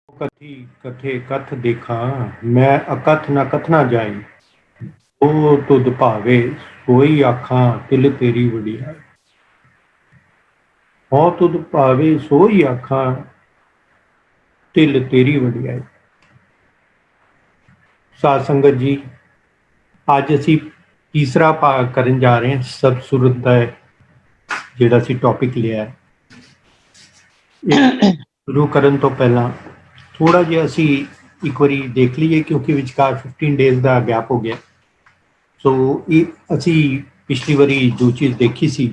कथी कथे कथ देखा, मैं अकथ न कथना जाई। ओ तुध भावे सोई आखां, तिल तेरी वडियाई। हो तुध भावे सोई आखां, तिल तेरी वडियाई। साध संगत जी, ਅੱਜ ਅਸੀਂ ਤੀਸਰਾ ਭਾਗ ਕਰਨ ਜਾ ਰਹੇ ਹਾਂ। ਸਬ ਸੁਰਤ ਦਾ ਜਿਹੜਾ ਅਸੀਂ ਟੌਪਿਕ ਲਿਆ ਹੈ, ਸ਼ੁਰੂ ਕਰਨ ਤੋਂ ਪਹਿਲਾਂ ਥੋੜਾ ਜਿਹਾ ਅਸੀਂ ਇੱਕ ਵਾਰੀ ਦੇਖ ਲਈਏ, ਕਿਉਂਕਿ ਵਿਚਕਾਰ 15 ਡੇਜ਼ ਦਾ ਗੈਪ ਹੋ ਗਿਆ। ਸੋ ਇਹ ਅਸੀਂ ਪਿਛਲੀ ਵਾਰੀ ਜੋ ਚੀਜ਼ ਦੇਖੀ ਸੀ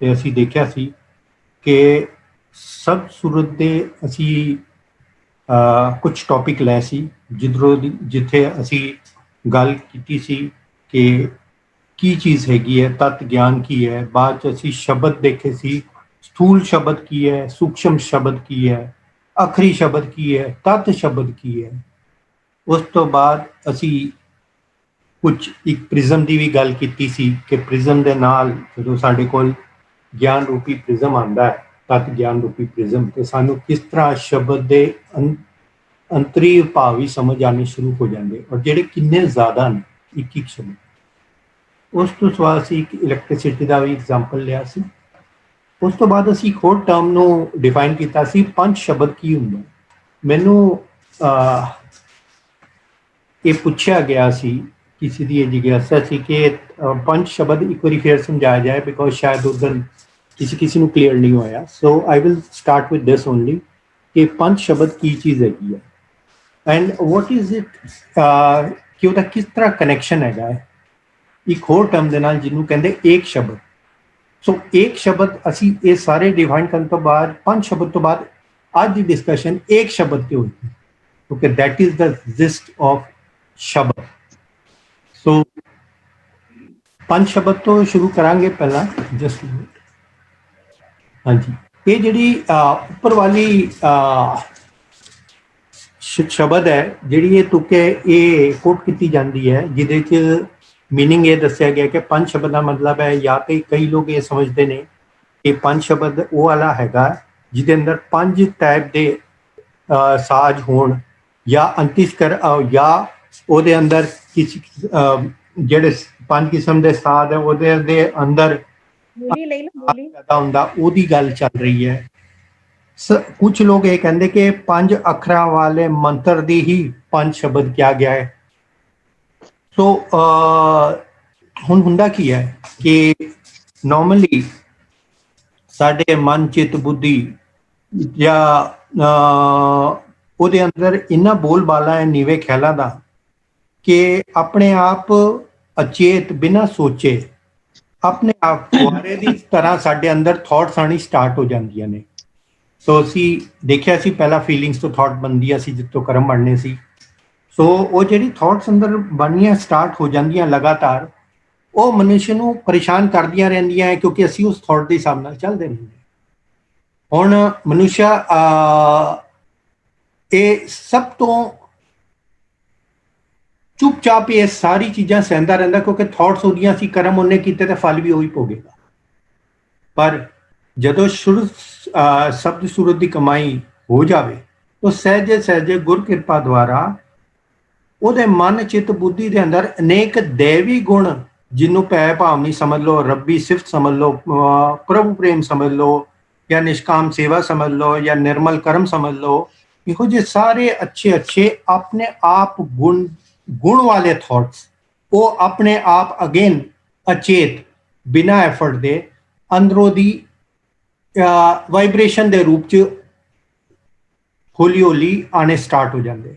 ਤੇ ਅਸੀਂ ਦੇਖਿਆ ਸੀ ਕਿ ਸਬ ਸੂਰਤ ਦੇ ਅਸੀਂ ਕੁਝ ਟੌਪਿਕ ਲਏ ਸੀ, ਜਿੱਥੇ ਅਸੀਂ ਗੱਲ ਕੀਤੀ ਸੀ ਕਿ ਕੀ ਚੀਜ਼ ਹੈਗੀ ਹੈ, ਤਤ ਗਿਆਨ ਕੀ ਹੈ। ਬਾਅਦ 'ਚ ਅਸੀਂ ਸ਼ਬਦ ਦੇਖੇ ਸੀ, ਸਥੂਲ ਸ਼ਬਦ ਕੀ ਹੈ, ਸੂਖਸ਼ਮ ਸ਼ਬਦ ਕੀ ਹੈ, ਆਖਰੀ ਸ਼ਬਦ ਕੀ ਹੈ, ਤਤ ਸ਼ਬਦ ਕੀ ਹੈ। ਉਸ ਤੋਂ ਬਾਅਦ ਅਸੀਂ ਕੁਝ ਇੱਕ ਪ੍ਰਿਜ਼ਮ ਦੀ ਵੀ ਗੱਲ ਕੀਤੀ ਸੀ ਕਿ ਪ੍ਰਿਜ਼ਮ ਦੇ ਨਾਲ ਜਦੋਂ ਸਾਡੇ ਕੋਲ ਗਿਆਨ ਰੂਪੀ ਪ੍ਰਿਜ਼ਮ ਆਉਂਦਾ ਹੈ, ਤਤ ਗਿਆਨ ਰੂਪੀ ਪ੍ਰਿਜ਼ਮ, ਤੇ ਸਾਨੂੰ ਕਿਸ ਤਰ੍ਹਾਂ ਸ਼ਬਦ ਦੇ ਅੰਤਰੀ ਭਾਵ ਵੀ ਸਮਝ ਆਉਣੇ ਸ਼ੁਰੂ ਹੋ ਜਾਂਦੇ, ਔਰ ਜਿਹੜੇ ਕਿੰਨੇ ਜ਼ਿਆਦਾ ਨੇ ਇੱਕ ਇੱਕ ਸ਼ਬਦ। ਉਸ ਤੋਂ ਬਾਅਦ ਅਸੀਂ ਇੱਕ ਇਲੈਕਟ੍ਰਿਸਿਟੀ ਦਾ ਵੀ ਐਗਜ਼ਾਮਪਲ ਲਿਆ ਸੀ। ਉਸ ਤੋਂ ਬਾਅਦ ਅਸੀਂ ਇੱਕ ਹੋਰ ਟਰਮ ਨੂੰ ਡਿਫਾਈਨ ਕੀਤਾ ਸੀ, ਪੰਜ ਸ਼ਬਦ ਕੀ ਹੁੰਦਾ। ਮੈਨੂੰ ਇਹ ਪੁੱਛਿਆ ਗਿਆ ਸੀ, ਕਿਸੇ ਦੀ ਇਹ ਜਿਗਿਆਸਾ ਸੀ ਕਿ ਪੰਜ ਸ਼ਬਦ ਇੱਕ ਵਾਰੀ ਫਿਰ ਸਮਝਾਇਆ ਜਾਏ, ਬਿਕੋਜ਼ ਸ਼ਾਇਦ ਉਧਰ ਕਿਸੇ ਨੂੰ ਕਲੀਅਰ ਨਹੀਂ ਹੋਇਆ। So I will start with this only ਕਿ ਪੰਜ ਸ਼ਬਦ ਕੀ ਚੀਜ਼ ਹੈਗੀ ਹੈ ਐਂਡ ਵਾਟ ਇਜ਼ ਇਟ, ਕਿ ਉਹਦਾ ਕਿਸ ਤਰ੍ਹਾਂ ਕਨੈਕਸ਼ਨ ਹੈਗਾ ਹੈ ਇੱਕ ਹੋਰ ਟਰਮ ਦੇ ਨਾਲ, ਜਿਹਨੂੰ ਕਹਿੰਦੇ ਏਕ ਸ਼ਬਦ। ਸੋ ਏਕ ਸ਼ਬਦ ਅਸੀਂ ਇਹ ਸਾਰੇ ਡਿਫਾਈਨ ਕਰਨ ਤੋਂ ਬਾਅਦ, ਪੰਜ ਸ਼ਬਦ ਤੋਂ ਬਾਅਦ ਅੱਜ ਦੀ ਡਿਸਕਸ਼ਨ ਏਕ ਸ਼ਬਦ ਤੇ ਹੋਈ, ਕਿਉਂਕਿ that is the gist of ਸ਼ਬਦ। ਸੋ ਪੰਜ ਸ਼ਬਦ ਤੋਂ ਸ਼ੁਰੂ ਕਰਾਂਗੇ ਪਹਿਲਾਂ, ਜਸਟ ਹਾਂਜੀ। ਇਹ ਜਿਹੜੀ ਉੱਪਰ ਵਾਲੀ ਸ਼ਬਦ ਹੈ, ਜਿਹੜੀ ਇਹ ਤੁਕੇ ਇਹ ਕੋਟ ਕੀਤੀ ਜਾਂਦੀ ਹੈ, ਜਿਹਦੇ 'ਚ ਮੀਨਿੰਗ ਇਹ ਦੱਸਿਆ ਗਿਆ ਕਿ ਪੰਜ ਸ਼ਬਦ ਦਾ ਮਤਲਬ ਹੈ, ਜਾਂ ਕਈ ਲੋਕ ਇਹ ਸਮਝਦੇ ਨੇ ਕਿ ਪੰਜ ਸ਼ਬਦ ਉਹ ਵਾਲਾ ਹੈਗਾ ਜਿਹਦੇ ਅੰਦਰ ਪੰਜ ਟਾਈਪ ਦੇ ਸਾਜ਼ ਹੋਣ, ਜਾਂ ਅੰਤਿਸ਼ਕਰ, ਜਾਂ ਉਹਦੇ ਅੰਦਰ ਜਿਹੜੇ ਪੰਜ ਕਿਸਮ ਦੇ ਸਾਜ਼ ਹੈ ਉਹਦੇ ਅੰਦਰ ਪੈਦਾ ਹੁੰਦਾ, ਉਹਦੀ ਗੱਲ ਚੱਲ ਰਹੀ ਹੈ। ਕੁਝ ਲੋਕ ਇਹ ਕਹਿੰਦੇ ਕਿ ਪੰਜ ਅੱਖਰਾਂ ਵਾਲੇ ਮੰਤਰ ਦੀ ਹੀ ਪੰਜ ਸ਼ਬਦ ਕਿਹਾ ਗਿਆ ਹੈ। ਸੋ ਹੁਣ ਹੁੰਦਾ ਕੀ ਹੈ ਕਿ ਨਾਰਮਲੀ ਸਾਡੇ ਮਨ, ਚਿੱਤ, ਬੁੱਧੀ ਜਾਂ ਉਹਦੇ ਅੰਦਰ ਇੰਨਾ ਬੋਲ ਬਾਲਾ ਹੈ ਨੀਵੇਂ ਖਿਆਲਾਂ ਦਾ ਕਿ ਆਪਣੇ ਆਪ ਅਚੇਤ ਬਿਨਾਂ ਸੋਚੇ ਆਪਣੇ ਆਪ ਫੁਆਰੇ ਦੀ ਤਰ੍ਹਾਂ ਸਾਡੇ ਅੰਦਰ ਥਾਟਸ ਆਣੀ ਸਟਾਰਟ ਹੋ ਜਾਂਦੀਆਂ ਨੇ। ਸੋ ਅਸੀਂ ਦੇਖਿਆ ਸੀ ਪਹਿਲਾਂ ਫੀਲਿੰਗਸ ਤੋਂ ਥਾਟ ਬਣਦੀਆਂ ਸੀ, ਜਿੱਥੋਂ ਕਰਮ ਬਣਨੇ ਸੀ। ਸੋ ਉਹ ਜਿਹੜੀ ਥਾਟਸ ਅੰਦਰ ਬਣਨੀਆਂ ਸਟਾਰਟ ਹੋ ਜਾਂਦੀਆਂ ਲਗਾਤਾਰ, ਉਹ ਮਨੁੱਖ ਨੂੰ ਪਰੇਸ਼ਾਨ ਕਰਦੀਆਂ ਰਹਿੰਦੀਆਂ, ਕਿਉਂਕਿ ਅਸੀਂ ਉਸ ਥਾਟ ਦੇ ਹਿਸਾਬ ਨਾਲ ਚੱਲਦੇ ਨਹੀਂ। ਹੁਣ ਮਨੁੱਖ ਇਹ ਸਭ ਤੋਂ ਚੁੱਪਚਾਪ ਇਹ ਸਾਰੀ ਚੀਜ਼ਾਂ ਸਹਿੰਦਾ ਰਹਿੰਦਾ, ਕਿਉਂਕਿ ਥਾਟਸ ਉਹਦੀਆਂ ਅਸੀਂ ਕਰਮ ਉਹਨੇ ਕੀਤੇ ਤੇ ਫਲ ਵੀ ਉਹੀ ਭੋਗੇਗਾ। ਪਰ ਜਦੋਂ ਸ਼ਬਦ ਸੂਰਤ ਦੀ ਕਮਾਈ ਹੋ ਜਾਵੇ ਤਾਂ ਸਹਿਜੇ ਸਹਿਜੇ ਗੁਰ ਕਿਰਪਾ ਦੁਆਰਾ ਉਹਦੇ ਮਨ, ਚਿੱਤ, ਬੁੱਧੀ ਦੇ ਅੰਦਰ ਅਨੇਕ ਦੇਵੀ ਗੁਣ, ਜਿਹਨੂੰ ਭੈ ਭਾਵਨੀ ਸਮਝ ਲਓ, ਰੱਬੀ ਸਿਫਤ ਸਮਝ ਲਓ, ਪ੍ਰਭੂ ਪ੍ਰੇਮ ਸਮਝ ਲਓ, ਜਾਂ ਨਿਸ਼ਕਾਮ ਸੇਵਾ ਸਮਝ ਲਓ, ਜਾਂ ਨਿਰਮਲ ਕਰਮ ਸਮਝ ਲਓ, ਇਹੋ ਜਿਹੇ ਸਾਰੇ ਅੱਛੇ ਆਪਣੇ ਆਪ ਗੁਣ ਵਾਲੇ ਥਾਟਸ, ਉਹ ਆਪਣੇ ਆਪ ਅਗੇਨ ਅਚੇਤ ਬਿਨਾਂ ਐਫਰਟ ਦੇ ਅੰਦਰੋਂ ਦੀ ਵਾਈਬ੍ਰੇਸ਼ਨ ਦੇ ਰੂਪ 'ਚ ਹੌਲੀ ਹੌਲੀ ਆਣੇ ਸਟਾਰਟ ਹੋ ਜਾਂਦੇ।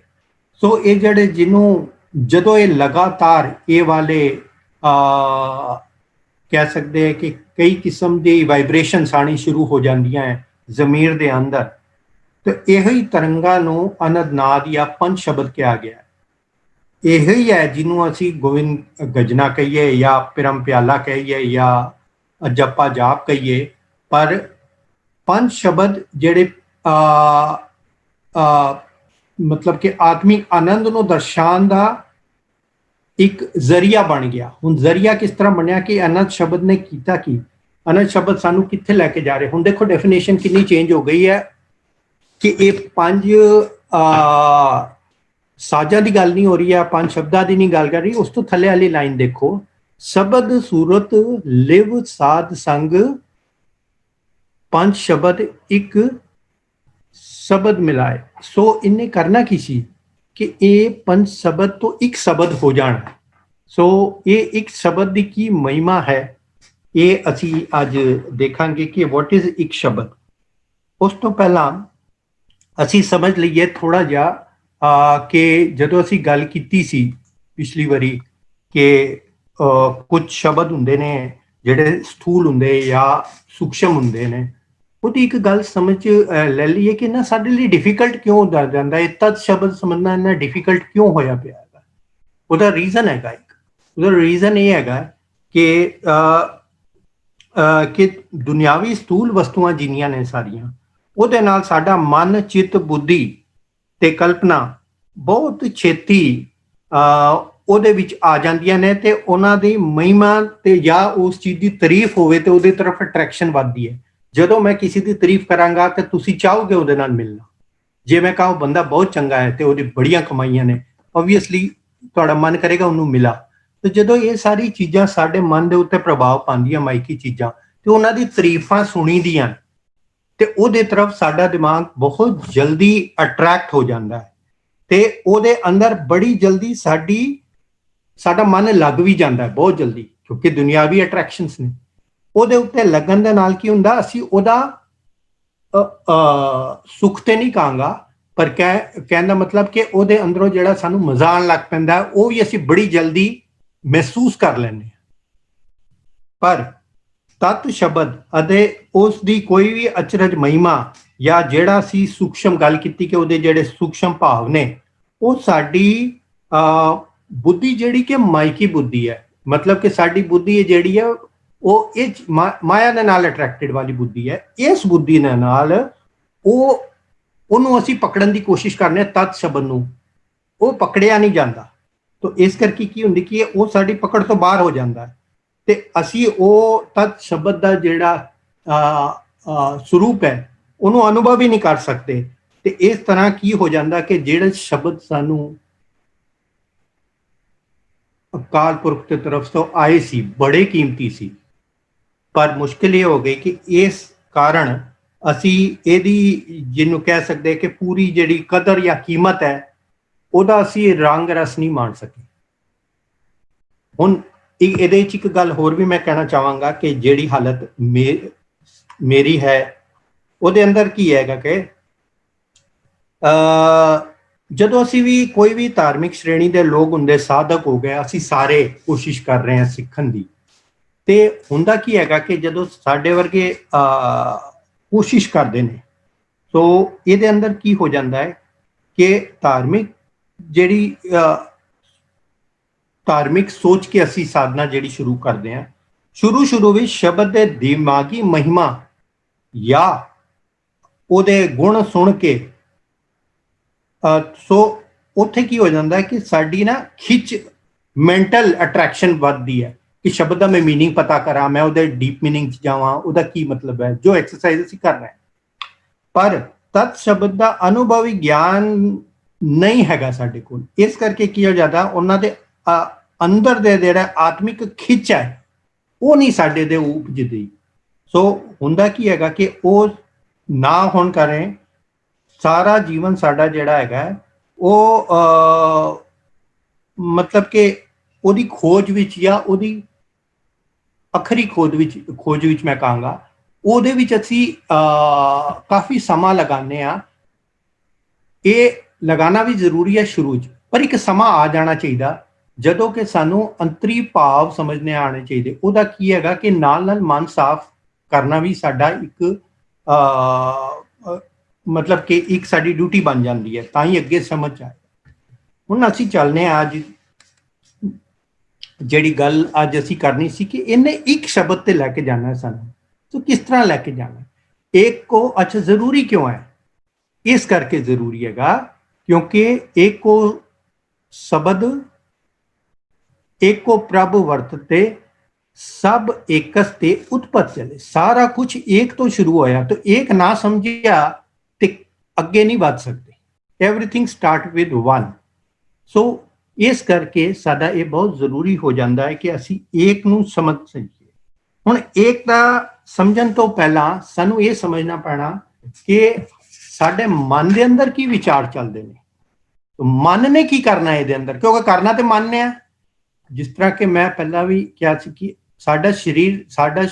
ਸੋ ਇਹ ਜਿਹੜੇ ਜਿਹਨੂੰ ਜਦੋਂ ਇਹ ਲਗਾਤਾਰ ਇਹ ਵਾਲੇ ਕਹਿ ਸਕਦੇ ਹੈ ਕਿ ਕਈ ਕਿਸਮ ਦੀ ਵਾਈਬ੍ਰੇਸ਼ਨਸ ਆਣੀ ਸ਼ੁਰੂ ਹੋ ਜਾਂਦੀਆਂ ਹੈ ਜ਼ਮੀਰ ਦੇ ਅੰਦਰ, ਤੇ ਇਹੋ ਹੀ ਤਰੰਗਾਂ ਨੂੰ ਅਨੰਦ ਨਾਦ ਜਾਂ ਪੰਜ ਸ਼ਬਦ ਕਿਹਾ ਗਿਆ। ਇਹੋ ਹੀ ਹੈ ਜਿਹਨੂੰ ਅਸੀਂ ਗੋਬਿੰਦ ਗਜਨਾ ਕਹੀਏ, ਜਾਂ ਪਿਰਮ ਪਿਆਲਾ ਕਹੀਏ, ਜਾਂ ਜਪਾ ਜਾਪ ਕਹੀਏ। ਪਰ ਪੰਜ ਸ਼ਬਦ ਜਿਹੜੇ ਮਤਲਬ ਕਿ ਆਤਮਿਕ ਆਨੰਦ ਨੂੰ ਦਰਸਾਉਣ ਦਾ ਇੱਕ ਜ਼ਰੀਆ ਬਣ ਗਿਆ। ਹੁਣ ਜ਼ਰੀਆ ਕਿਸ ਤਰ੍ਹਾਂ ਬਣਿਆ ਕਿ ਅਨੰਦ ਸ਼ਬਦ ਨੇ ਕੀਤਾ ਕੀ, ਅਨੰਦ ਸ਼ਬਦ ਸਾਨੂੰ ਕਿੱਥੇ ਲੈ ਕੇ ਜਾ ਰਹੇ। ਹੁਣ ਦੇਖੋ ਡੈਫੀਨੇਸ਼ਨ ਕਿੰਨੀ ਚੇਂਜ ਹੋ ਗਈ ਹੈ ਕਿ ਇਹ ਪੰਜ ਸਾਜ਼ਾਂ ਦੀ ਗੱਲ ਨਹੀਂ ਹੋ ਰਹੀ ਹੈ, ਪੰਜ ਸ਼ਬਦਾਂ ਦੀ ਨਹੀਂ ਗੱਲ ਕਰ ਰਹੀ। ਉਸ ਤੋਂ ਥੱਲੇ ਵਾਲੀ ਲਾਈਨ ਦੇਖੋ, ਸ਼ਬਦ ਸੂਰਤ ਲਿਵ ਸਾਧ ਸੰਗ, ਪੰਜ ਸ਼ਬਦ ਇੱਕ ਸ਼ਬਦ ਮਿਲਾਏ। ਸੋ ਇਹਨੇ ਕਰਨਾ ਕੀ ਸੀ ਕਿ ਇਹ ਪੰਜ ਸ਼ਬਦ ਤੋਂ ਇੱਕ ਸ਼ਬਦ ਹੋ ਜਾਣਾ। ਸੋ ਇਹ ਇੱਕ ਸ਼ਬਦ ਦੀ ਕੀ ਮਹਿਮਾ ਹੈ, ਇਹ ਅਸੀਂ ਅੱਜ ਦੇਖਾਂਗੇ ਕਿ ਵਾਟ ਇਜ਼ ਇੱਕ ਸ਼ਬਦ। ਉਸ ਤੋਂ ਪਹਿਲਾਂ ਅਸੀਂ ਸਮਝ ਲਈਏ ਥੋੜਾ ਜਿਹਾ ਕਿ ਜਦੋਂ ਅਸੀਂ ਗੱਲ ਕੀਤੀ ਸੀ ਪਿਛਲੀ ਵਾਰੀ ਕਿ ਕੁਝ ਸ਼ਬਦ ਹੁੰਦੇ ਨੇ ਜਿਹੜੇ ਸਥੂਲ ਹੁੰਦੇ ਜਾਂ ਸੂਖਸ਼ਮ ਹੁੰਦੇ ਨੇ, ਉਹਦੀ ਇੱਕ ਗੱਲ ਸਮਝ ਲੈ ਲਈਏ ਕਿ ਨਾ ਸਾਡੇ ਲਈ ਡਿਫਿਕਲਟ ਕਿਉਂ ਹੋ ਜਾਂਦਾ ਹੈ, ਤਦ ਸ਼ਬਦ ਸਮਝਣਾ ਇੰਨਾ ਡਿਫਿਕਲਟ ਕਿਉਂ ਹੋਇਆ ਪਿਆ ਹੈਗਾ। ਉਹਦਾ ਰੀਜ਼ਨ ਹੈਗਾ ਉਹਦਾ ਰੀਜ਼ਨ ਇਹ ਹੈਗਾ ਕਿ ਦੁਨਿਆਵੀ ਸਥੂਲ ਵਸਤੂਆਂ ਜਿੰਨੀਆਂ ਨੇ ਸਾਰੀਆਂ, ਉਹਦੇ ਨਾਲ ਸਾਡਾ ਮਨ, ਚਿੱਤ, ਬੁੱਧੀ ਤੇ ਕਲਪਨਾ ਬਹੁਤ ਛੇਤੀ ਉਹਦੇ ਵਿੱਚ ਆ ਜਾਂਦੀਆਂ ਨੇ ਤੇ ਉਹਨਾਂ ਦੀ ਮਹਿਮਾ ਤੇ ਜਾਂ ਉਸ ਚੀਜ਼ ਦੀ ਤਾਰੀਫ ਹੋਵੇ ਤੇ ਉਹਦੇ ਤਰਫ ਅਟਰੈਕਸ਼ਨ ਵੱਧਦੀ ਹੈ। ਜਦੋਂ ਮੈਂ ਕਿਸੇ ਦੀ ਤਾਰੀਫ ਕਰਾਂਗਾ ਤੇ ਤੁਸੀਂ ਚਾਹੋਗੇ ਉਹਦੇ ਨਾਲ ਮਿਲਣਾ। ਜੇ ਮੈਂ ਕਹਾਂ ਬੰਦਾ ਬਹੁਤ ਚੰਗਾ ਹੈ ਤੇ ਉਹਦੀ ਬੜੀਆਂ ਕਮਾਈਆਂ ਨੇ, ਓਬਵੀਅਸਲੀ ਤੁਹਾਡਾ ਮਨ ਕਰੇਗਾ ਉਹਨੂੰ ਮਿਲਾ। ਤੇ ਜਦੋਂ ਇਹ ਸਾਰੀ ਚੀਜ਼ਾਂ ਸਾਡੇ ਮਨ ਦੇ ਉੱਤੇ ਪ੍ਰਭਾਵ ਪਾਉਂਦੀਆਂ, ਮਾਇਕੀ ਚੀਜ਼ਾਂ, ਤੇ ਉਹਨਾਂ ਦੀ ਤਾਰੀਫਾਂ ਸੁਣੀਦੀਆਂ ਤੇ ਉਹਦੇ ਤਰਫ ਸਾਡਾ ਦਿਮਾਗ ਬਹੁਤ ਜਲਦੀ ਅਟਰੈਕਟ ਹੋ ਜਾਂਦਾ ਹੈ ਤੇ ਉਹਦੇ ਅੰਦਰ ਬੜੀ ਜਲਦੀ ਸਾਡਾ ਮਨ ਲੱਗ ਵੀ ਜਾਂਦਾ ਹੈ, ਬਹੁਤ ਜਲਦੀ, ਕਿਉਂਕਿ ਦੁਨਿਆਵੀ ਅਟਰੈਕਸ਼ਨਸ ਨੇ। ਉਹਦੇ ਉੱਤੇ ਲੱਗਣ ਦੇ ਨਾਲ ਕੀ ਹੁੰਦਾ, ਅਸੀਂ ਉਹਦਾ ਸੁੱਖ ਤੇ ਨਹੀਂ ਕਹਾਂਗਾ, ਪਰ ਕਹਿਣ ਦਾ ਮਤਲਬ ਕਿ ਉਹਦੇ ਅੰਦਰੋਂ ਜਿਹੜਾ ਸਾਨੂੰ ਮਜ਼ਾ ਆਉਣ ਲੱਗ ਪੈਂਦਾ ਉਹ ਵੀ ਅਸੀਂ ਬੜੀ ਜਲਦੀ ਮਹਿਸੂਸ ਕਰ ਲੈਂਦੇ ਹਾਂ। ਪਰ ਤਤ ਸ਼ਬਦ ਅਤੇ ਉਸ ਦੀ ਕੋਈ ਵੀ ਅਚਰਜ ਮਹਿਮਾ ਜਾਂ ਜਿਹੜਾ ਅਸੀਂ ਸੂਖਸ਼ਮ ਗੱਲ ਕੀਤੀ ਕਿ ਉਹਦੇ ਜਿਹੜੇ ਸੂਖਸ਼ਮ ਭਾਵ ਨੇ, ਉਹ ਸਾਡੀ ਬੁੱਧੀ ਜਿਹੜੀ ਕਿ ਮਾਇਕੀ ਬੁੱਧੀ ਹੈ, ਮਤਲਬ ਕਿ ਸਾਡੀ ਬੁੱਧੀ ਜਿਹੜੀ ਹੈ ਉਹ ਇਹ ਮਾਇਆ ਦੇ ਨਾਲ ਅਟਰੈਕਟਡ ਵਾਲੀ ਬੁੱਧੀ ਹੈ। ਇਸ ਬੁੱਧੀ ਦੇ ਨਾਲ ਉਹਨੂੰ ਅਸੀਂ ਪਕੜਨ ਦੀ ਕੋਸ਼ਿਸ਼ ਕਰਨੇ ਆ, ਤਤ ਸ਼ਬਦ ਨੂੰ, ਉਹ ਪਕੜਿਆ ਨਹੀਂ ਜਾਂਦਾ। ਤਾਂ ਇਸ ਕਰਕੇ ਕੀ ਹੁੰਦੀ ਕਿ ਉਹ ਸਾਡੀ ਪਕੜ ਤੋਂ ਬਾਹਰ ਹੋ ਜਾਂਦਾ ਤੇ ਅਸੀਂ ਉਹ ਤਤ ਸ਼ਬਦ ਦਾ ਜਿਹੜਾ ਸਰੂਪ ਹੈ ਉਹਨੂੰ ਅਨੁਭਵ ਹੀ ਨਹੀਂ ਕਰ ਸਕਦੇ। ਤੇ ਇਸ ਤਰ੍ਹਾਂ ਕੀ ਹੋ ਜਾਂਦਾ ਕਿ ਜਿਹੜੇ ਸ਼ਬਦ ਸਾਨੂੰ ਅਕਾਲ ਪੁਰਖ ਦੀ ਤਰਫ ਤੋਂ ਆਏ ਸੀ, ਬੜੇ ਕੀਮਤੀ ਸੀ, ਪਰ ਮੁਸ਼ਕਿਲ ਇਹ ਹੋ ਗਈ ਕਿ ਇਸ ਕਾਰਨ ਅਸੀਂ ਇਹਦੀ, ਜਿਹਨੂੰ ਕਹਿ ਸਕਦੇ ਕਿ ਪੂਰੀ ਜਿਹੜੀ ਕਦਰ ਜਾਂ ਕੀਮਤ ਹੈ, ਉਹਦਾ ਅਸੀਂ ਰੰਗ ਰਸ ਨਹੀਂ ਮਾਣ ਸਕੇ। ਹੁਣ ਇਹਦੇ ਵਿੱਚ ਇੱਕ ਗੱਲ ਹੋਰ ਵੀ ਮੈਂ ਕਹਿਣਾ ਚਾਹਾਂਗਾ ਕਿ ਜਿਹੜੀ ਹਾਲਤ ਮੇਰੀ ਹੈ ਉਹਦੇ ਅੰਦਰ ਕੀ ਹੈਗਾ ਕਿ ਜਦੋਂ ਅਸੀਂ ਵੀ ਕੋਈ ਵੀ ਧਾਰਮਿਕ ਸ਼੍ਰੇਣੀ ਦੇ ਲੋਕ ਹੁੰਦੇ, ਸਾਧਕ ਹੋ ਗਏ, ਅਸੀਂ ਸਾਰੇ ਕੋਸ਼ਿਸ਼ ਕਰ ਰਹੇ ਹਾਂ ਸਿੱਖਣ ਦੀ, ਤੇ ਹੁੰਦਾ ਕੀ ਹੈਗਾ ਕਿ ਜਦੋਂ ਸਾਡੇ ਵਰਗੇ ਕੋਸ਼ਿਸ਼ ਕਰਦੇ ਨੇ, ਸੋ ਇਹਦੇ ਅੰਦਰ ਕੀ ਹੋ ਜਾਂਦਾ ਹੈ ਕਿ ਧਾਰਮਿਕ ਸੋਚ ਕੇ ਅਸੀਂ ਸਾਧਨਾ ਜਿਹੜੀ ਸ਼ੁਰੂ ਕਰਦੇ ਹਾਂ, ਸ਼ੁਰੂ ਵਿੱਚ ਸ਼ਬਦ ਦੇ ਦਿਮਾਗੀ ਮਹਿਮਾ ਜਾਂ ਉਹਦੇ ਗੁਣ ਸੁਣ ਕੇ, ਸੋ ਉੱਥੇ ਕੀ ਹੋ ਜਾਂਦਾ ਹੈ ਕਿ ਸਾਡੀ ਨਾ ਖਿੱਚ, ਮੈਂਟਲ ਅਟਰੈਕਸ਼ਨ ਵੱਧਦੀ ਹੈ ਕਿ ਸ਼ਬਦ ਦਾ ਮੈਂ ਮੀਨਿੰਗ ਪਤਾ ਕਰਾਂ, ਮੈਂ ਉਹਦੇ ਡੀਪ ਮੀਨਿੰਗ 'ਚ ਜਾਵਾਂ, ਉਹਦਾ ਕੀ ਮਤਲਬ ਹੈ, ਜੋ ਐਕਸਰਸਾਈਜ਼ ਅਸੀਂ ਕਰ ਰਹੇ ਹਾਂ। ਪਰ ਤਤ ਸ਼ਬਦ ਦਾ ਅਨੁਭਵੀ ਗਿਆਨ ਨਹੀਂ ਹੈਗਾ ਸਾਡੇ ਕੋਲ। ਇਸ ਕਰਕੇ ਕੀ ਹੋ ਜਾਂਦਾ, ਉਹਨਾਂ ਦੇ ਅੰਦਰ ਦੇ ਜਿਹੜਾ ਆਤਮਿਕ ਖਿੱਚ ਹੈ ਉਹ ਨਹੀਂ ਸਾਡੇ ਦੇ ਉਪਜਦੀ। ਸੋ ਹੁੰਦਾ ਕੀ ਹੈਗਾ ਕਿ ਉਹ ਨਾ ਹੋਣ ਕਰੇ ਸਾਰਾ ਜੀਵਨ ਸਾਡਾ ਜਿਹੜਾ ਹੈਗਾ ਉਹ ਮਤਲਬ ਕਿ ਉਹਦੀ ਖੋਜ ਵਿੱਚ ਜਾਂ ਉਹਦੀ ਅਖਰੀ ਖੋਜ ਵਿੱਚ ਮੈਂ ਕਹਾਂਗਾ, ਉਹਦੇ ਵਿੱਚ ਅਸੀਂ ਕਾਫੀ ਸਮਾਂ ਲਗਾਉਂਦੇ ਹਾਂ। ਇਹ ਲਗਾਉਣਾ ਵੀ ਜ਼ਰੂਰੀ ਹੈ ਸ਼ੁਰੂ 'ਚ, ਪਰ ਇੱਕ ਸਮਾਂ ਆ ਜਾਣਾ ਚਾਹੀਦਾ ਜਦੋਂ ਕਿ ਸਾਨੂੰ ਅੰਤਰੀ ਭਾਵ ਸਮਝਣੇ ਆਉਣੇ ਚਾਹੀਦੇ। ਉਹਦਾ ਕੀ ਹੈਗਾ ਕਿ ਨਾਲ ਮਨ ਸਾਫ਼ ਕਰਨਾ ਵੀ ਸਾਡਾ ਇੱਕ ਮਤਲਬ ਕਿ ਇੱਕ ਸਾਡੀ ਡਿਊਟੀ ਬਣ ਜਾਂਦੀ ਹੈ, ਤਾਂ ਹੀ ਅੱਗੇ ਸਮਝ ਆਏ। ਹੁਣ ਅਸੀਂ ਚੱਲਦੇ ਹਾਂ, ਅੱਜ ਜਿਹੜੀ ਗੱਲ ਅੱਜ ਅਸੀਂ ਕਰਨੀ ਸੀ ਕਿ ਇਹਨੇ ਇੱਕ ਸ਼ਬਦ ਤੇ ਲੈ ਕੇ ਜਾਣਾ ਸਾਨੂੰ, ਤਾਂ ਕਿਸ ਤਰ੍ਹਾਂ ਲੈ ਕੇ ਜਾਣਾ, ਇੱਕ ਕੋ ਅੱਛਾ ਜ਼ਰੂਰੀ ਕਿਉਂ ਹੈ? ਇਸ ਕਰਕੇ ਜ਼ਰੂਰੀ ਹੈਗਾ ਕਿਉਂਕਿ ਏਕੋ ਸ਼ਬਦ ਏਕੋ ਪ੍ਰਭ ਵਰਤਤੇ ਸਭ ਏਕਸ ਤੇ ਉਤਪਤ ਚਲੇ। ਸਾਰਾ ਕੁਝ ਏਕ ਤੋਂ ਸ਼ੁਰੂ ਹੋਇਆ, ਤਾਂ ਏਕ ਨਾ ਸਮਝਿਆ ਤੇ ਅੱਗੇ ਨਹੀਂ ਵੱਧ ਸਕਦੇ। Everything start with one. So इस करके साडा ये बहुत जरूरी हो जाता है कि असी एक नूं समझ सकीए। हुण एक दा समझण तो पहला सानू ये समझना पैना कि साडे मन दे अंदर की विचार चलते हैं, तो मन ने की करना है ये अंदर, क्योंकि करना तो मन ने है। जिस तरह के मैं पहला भी क्या सी कि साडा शरीर साडा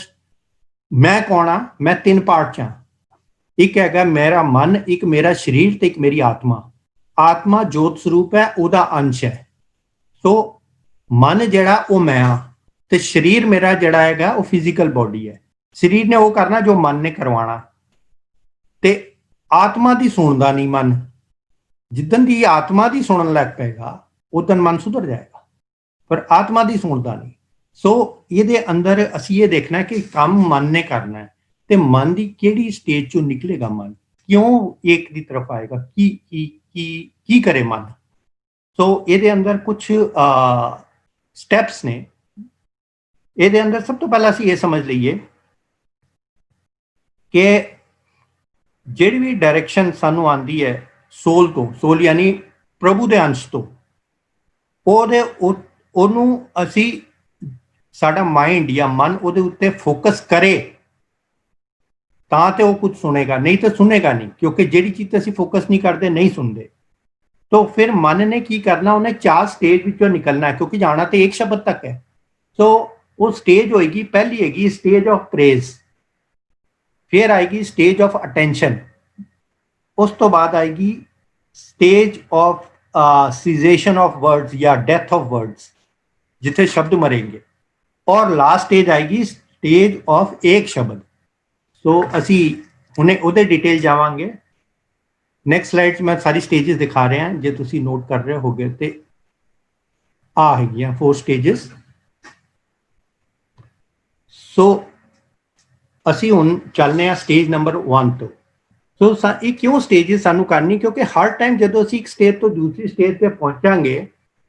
मैं कौन हाँ, मैं तीन पार्ट च हाँ। एक है मेरा मन, एक मेरा शरीर ते एक मेरी आत्मा। आत्मा जोत स्वरूप है, उहदा अंश है। सो मन जिहड़ा वो मैं हाँ, ते शरीर मेरा जिहड़ा हैगा वो फिजिकल बॉडी है। शरीर ने वो करना जो मन ने करवाना, ते आत्मा दी सुनदा नहीं मन। जिदन दी आत्मा दी सुनन लग पेगा उदन मन सुधर जाएगा, पर आत्मा दी सुनदा नहीं। सो ये अंदर असी ये देखना कि काम मन ने करना है, ते मन की केड़ी स्टेज चो निकलेगा मन, क्यों एक दी तरफ आएगा, की करे मन। सो ये अंदर कुछ स्टेप्स ने। ये अंदर सब तो पहला असी ये समझ लीए कि जिहड़ी भी डायरैक्शन सानू आंदी है सोल तो, सोल यानी प्रभु दे अंश तो, ओनू असी साडा माइंड या मन उहदे उत्ते फोकस करे तो वो कुछ सुनेगा, नहीं तो सुनेगा नहीं, क्योंकि जिहड़ी चीज़ असी फोकस नहीं करते नहीं सुनते। तो फिर मन ने की करना, उन्हें 4 स्टेज विचों निकलना है, क्योंकि जाना तो एक शब्द तक है। तो वो स्टेज होएगी, पहली हैगी स्टेज ऑफ प्रेज, फिर आएगी स्टेज ऑफ अटेंशन, उस तो बाद आएगी stage of cessation of words या डेथ ऑफ वर्ड्स, जिथे शब्द मरेंगे, और लास्ट स्टेज आएगी स्टेज ऑफ एक शब्द। सो असी उन्हें उहदे डिटेल जावांगे। नैक्सट स्लाइड मैं सारी स्टेजेस दिखा रहे हैं, जो तुसी नोट कर रहे होगे तो आ हैगियां 4 स्टेजेस। सो असी हुण चलने आ स्टेज नंबर 1 तो। सो ये क्यों स्टेजेस सानू करनी, क्योंकि हर टाइम जो असी एक स्टेज तो दूसरी स्टेज पे पहुंचांगे,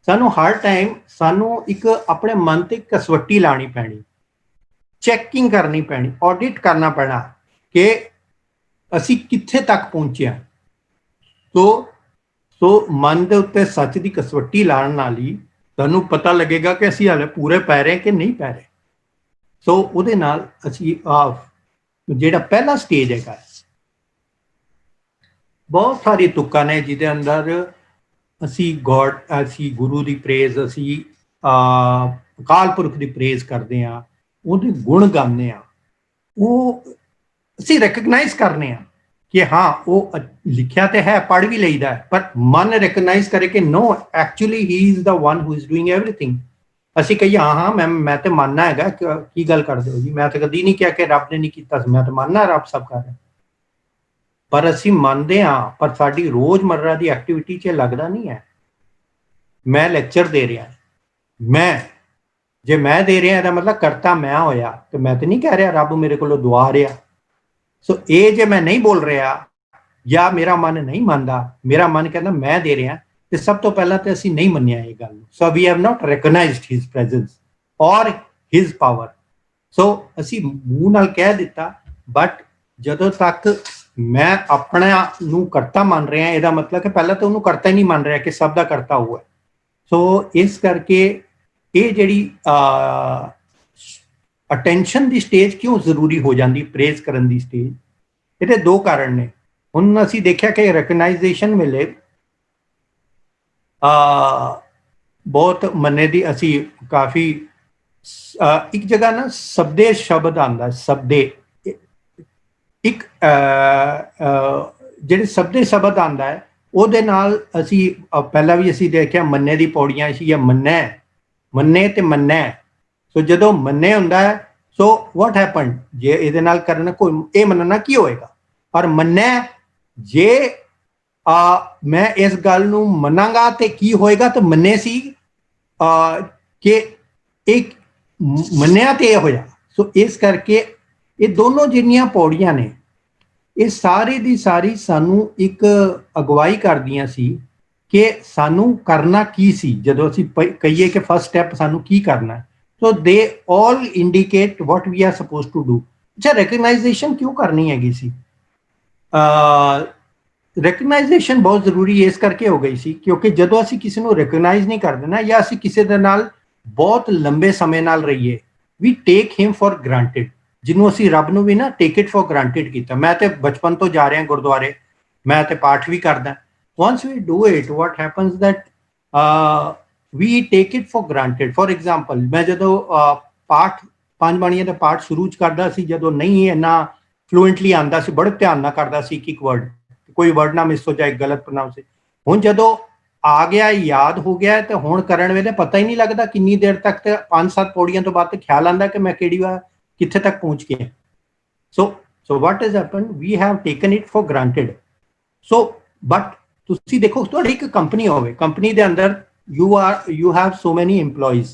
सानू हर टाइम सानू एक अपने मन ते कसवट्टी लानी पैनी, चैकिंग करनी पैनी, ऑडिट करना पैना कि असी कित्थे तक पहुंचे। तो मन के उत्ते सच की कसवट्टी लाने नाल ही तुहानू पता लगेगा कि असी हाले पूरे पै रहे कि नहीं पै रहे। सो उहदे नाल असी जिहड़ा पहला स्टेज है, बहुत सारी तुक्कां ने जिहदे अंदर असी गॉड, असी गुरु की प्रेज, असी अकाल पुरख की प्रेज करते हैं, उहदे गुण गाने आ, वो असी रिकगनाइज करने आ कि हाँ वो लिखिया तो है, पढ़ भी लईदा है, पर मन रिकगनाइज करे कि no actually he is the one who is doing everything. असी कहिए हाँ मैं तो मानना है, की गल करते हो जी, मैं तो कभी नहीं किया कि रब ने नहीं किया, मैं तो मानना रब सब कर रहा, पर असी मानते हाँ, पर साडी रोजमर्रा की एक्टिविटी च लगता नहीं है। मैं लैक्चर दे रहा, मैं जे मैं दे रहा तो मतलब करता मैं होया, तो मैं तो नहीं कह रहा रब मेरे को दुआ रहा। सो ये जे मैं नहीं बोल रहा या मेरा मन नहीं मानता, मेरा मन कहता मैं दे रहा, तो सब तो पहला तो असी नहीं मनिया ये गल। So we have not recognised his presence और हिज पावर। सो असी मूँह नाल कह दिता, बट जदों तक मैं अपने नूं करता मान रहा, यदा मतलब कि पहला तो उन्होंने करता ही नहीं मान रहा कि सब दा करता हुआ है। सो इस करके ये जिहड़ी अटेंशन की स्टेज क्यों जरूरी हो जाती, प्रेज करन दी स्टेज, ये 2 कारण ने। हुण असी देखिया कि रिकगनाइजेशन वेले बहुत मन्ने दी असी काफ़ी एक जगह ना शब्दे शब्द आंदा, शब्दे एक जिहड़े शब्दे शब्द आंदा है, ਉਹਦੇ ਨਾਲ ਅਸੀਂ ਪਹਿਲਾਂ ਵੀ ਅਸੀਂ ਦੇਖਿਆ ਮੰਨੇ ਦੀ ਪੌੜੀਆਂ ਸੀ, ਜਾਂ ਮੰਨੇ ਤੇ ਮੰਨੈ। ਸੋ ਜਦੋਂ ਮੰਨੇ ਹੁੰਦਾ ਹੈ, ਸੋ ਵਾਟ ਹੈਪਨ, ਜੇ ਇਹਦੇ ਨਾਲ ਕਰਨਾ ਕੋਈ ਇਹ ਮੰਨਣਾ ਕੀ ਹੋਏਗਾ, ਔਰ ਮੰਨੈ ਜੇ ਮੈਂ ਇਸ ਗੱਲ ਨੂੰ ਮੰਨਾਂਗਾ ਤੇ ਕੀ ਹੋਏਗਾ, ਤੇ ਮੰਨੇ ਸੀ ਕਿ ਇੱਕ ਮੰਨਿਆ ਤੇ ਇਹ ਹੋਇਆ। ਸੋ ਇਸ ਕਰਕੇ ਇਹ ਦੋਨੋਂ ਜਿਹੜੀਆਂ ਪੌੜੀਆਂ ਨੇ, ਇਹ ਸਾਰੀ ਦੀ ਸਾਰੀ ਸਾਨੂੰ ਇੱਕ ਅਗਵਾਈ ਕਰਦੀਆਂ ਸੀ ਕਿ ਸਾਨੂੰ ਕਰਨਾ ਕੀ ਸੀ, ਜਦੋਂ ਅਸੀਂ ਕਹੀਏ ਕਿ ਫਸਟ ਸਟੈਪ ਸਾਨੂੰ ਕੀ ਕਰਨਾ ਹੈ। So they all indicate what we are suppose to do. ਅੱਛਾ, ਰਿਕਗਨਾਈਜੇਸ਼ਨ ਕਿਉਂ ਕਰਨੀ ਹੈਗੀ ਸੀ? ਰਿਕਗਨਾਈਜੇਸ਼ਨ ਬਹੁਤ ਜ਼ਰੂਰੀ ਇਸ ਕਰਕੇ ਹੋ ਗਈ ਸੀ ਕਿਉਂਕਿ ਜਦੋਂ ਅਸੀਂ ਕਿਸੇ ਨੂੰ ਰਿਕਗਨਾਈਜ਼ ਨਹੀਂ ਕਰਦੇ ਨਾ ਜਾਂ ਅਸੀਂ ਕਿਸੇ ਦੇ ਨਾਲ ਬਹੁਤ ਲੰਬੇ ਸਮੇਂ ਨਾਲ ਰਹੀਏ ਵੀ ਟੇਕ ਹਿਮ ਫॉर ਗ੍ਰਾਂਟਡ, ਜਿਹਨੂੰ ਅਸੀਂ ਰੱਬ ਨੂੰ ਵੀ ਨਾ ਟੇਕ ਇਟ ਫॉर ਗ੍ਰਾਂਟਡ ਕੀਤਾ। ਮੈਂ ਤੇ ਬਚਪਨ ਤੋਂ ਜਾ ਰਿਹਾ ਗੁਰਦੁਆਰੇ, ਮੈਂ ਤੇ ਪਾਠ ਵੀ ਕਰਦਾ। once we do it what happens that we take it for granted। for example ਮੈਂ ਜਦੋਂ ਪਾਠ ਪੰਜ ਬਾਣੀਆਂ ਦਾ ਪਾਠ ਸ਼ੁਰੂ ਚ ਕਰਦਾ ਸੀ, ਜਦੋਂ ਨਹੀਂ ਇੰਨਾ ਫਲੂਐਂਟਲੀ ਆਉਂਦਾ ਸੀ, ਬੜੇ ਧਿਆਨ ਨਾਲ ਕਰਦਾ ਸੀ ਇੱਕ ਵਰਡ, ਕੋਈ ਵਰਡ ਨਾ ਮਿਸ ਹੋ ਜਾਏ, ਗਲਤ ਪ੍ਰੋਨਾਂਸ। ਹੁਣ ਜਦੋਂ ਆ ਗਿਆ, ਯਾਦ ਹੋ ਗਿਆ, ਤੇ ਹੁਣ ਕਰਨ ਵੇਲੇ ਪਤਾ ਹੀ ਨਹੀਂ ਲੱਗਦਾ ਕਿੰਨੀ ਦੇਰ ਤੱਕ, ਤੇ 5-7 ਪੌੜੀਆਂ ਤੋਂ ਬਾਅਦ ਤੇ ਖਿਆਲ ਆਉਂਦਾ ਕਿ ਮੈਂ ਕਿਹੜੀ ਵਾਰ ਕਿੱਥੇ ਤੱਕ ਪਹੁੰਚ ਗਿਆ। so what has happened, we have taken it for granted। so but ਤੁਸੀਂ ਦੇਖੋ ਤੁਹਾਡੀ ਇੱਕ ਕੰਪਨੀ ਹੋਵੇ, ਕੰਪਨੀ ਦੇ ਅੰਦਰ you have so many employees,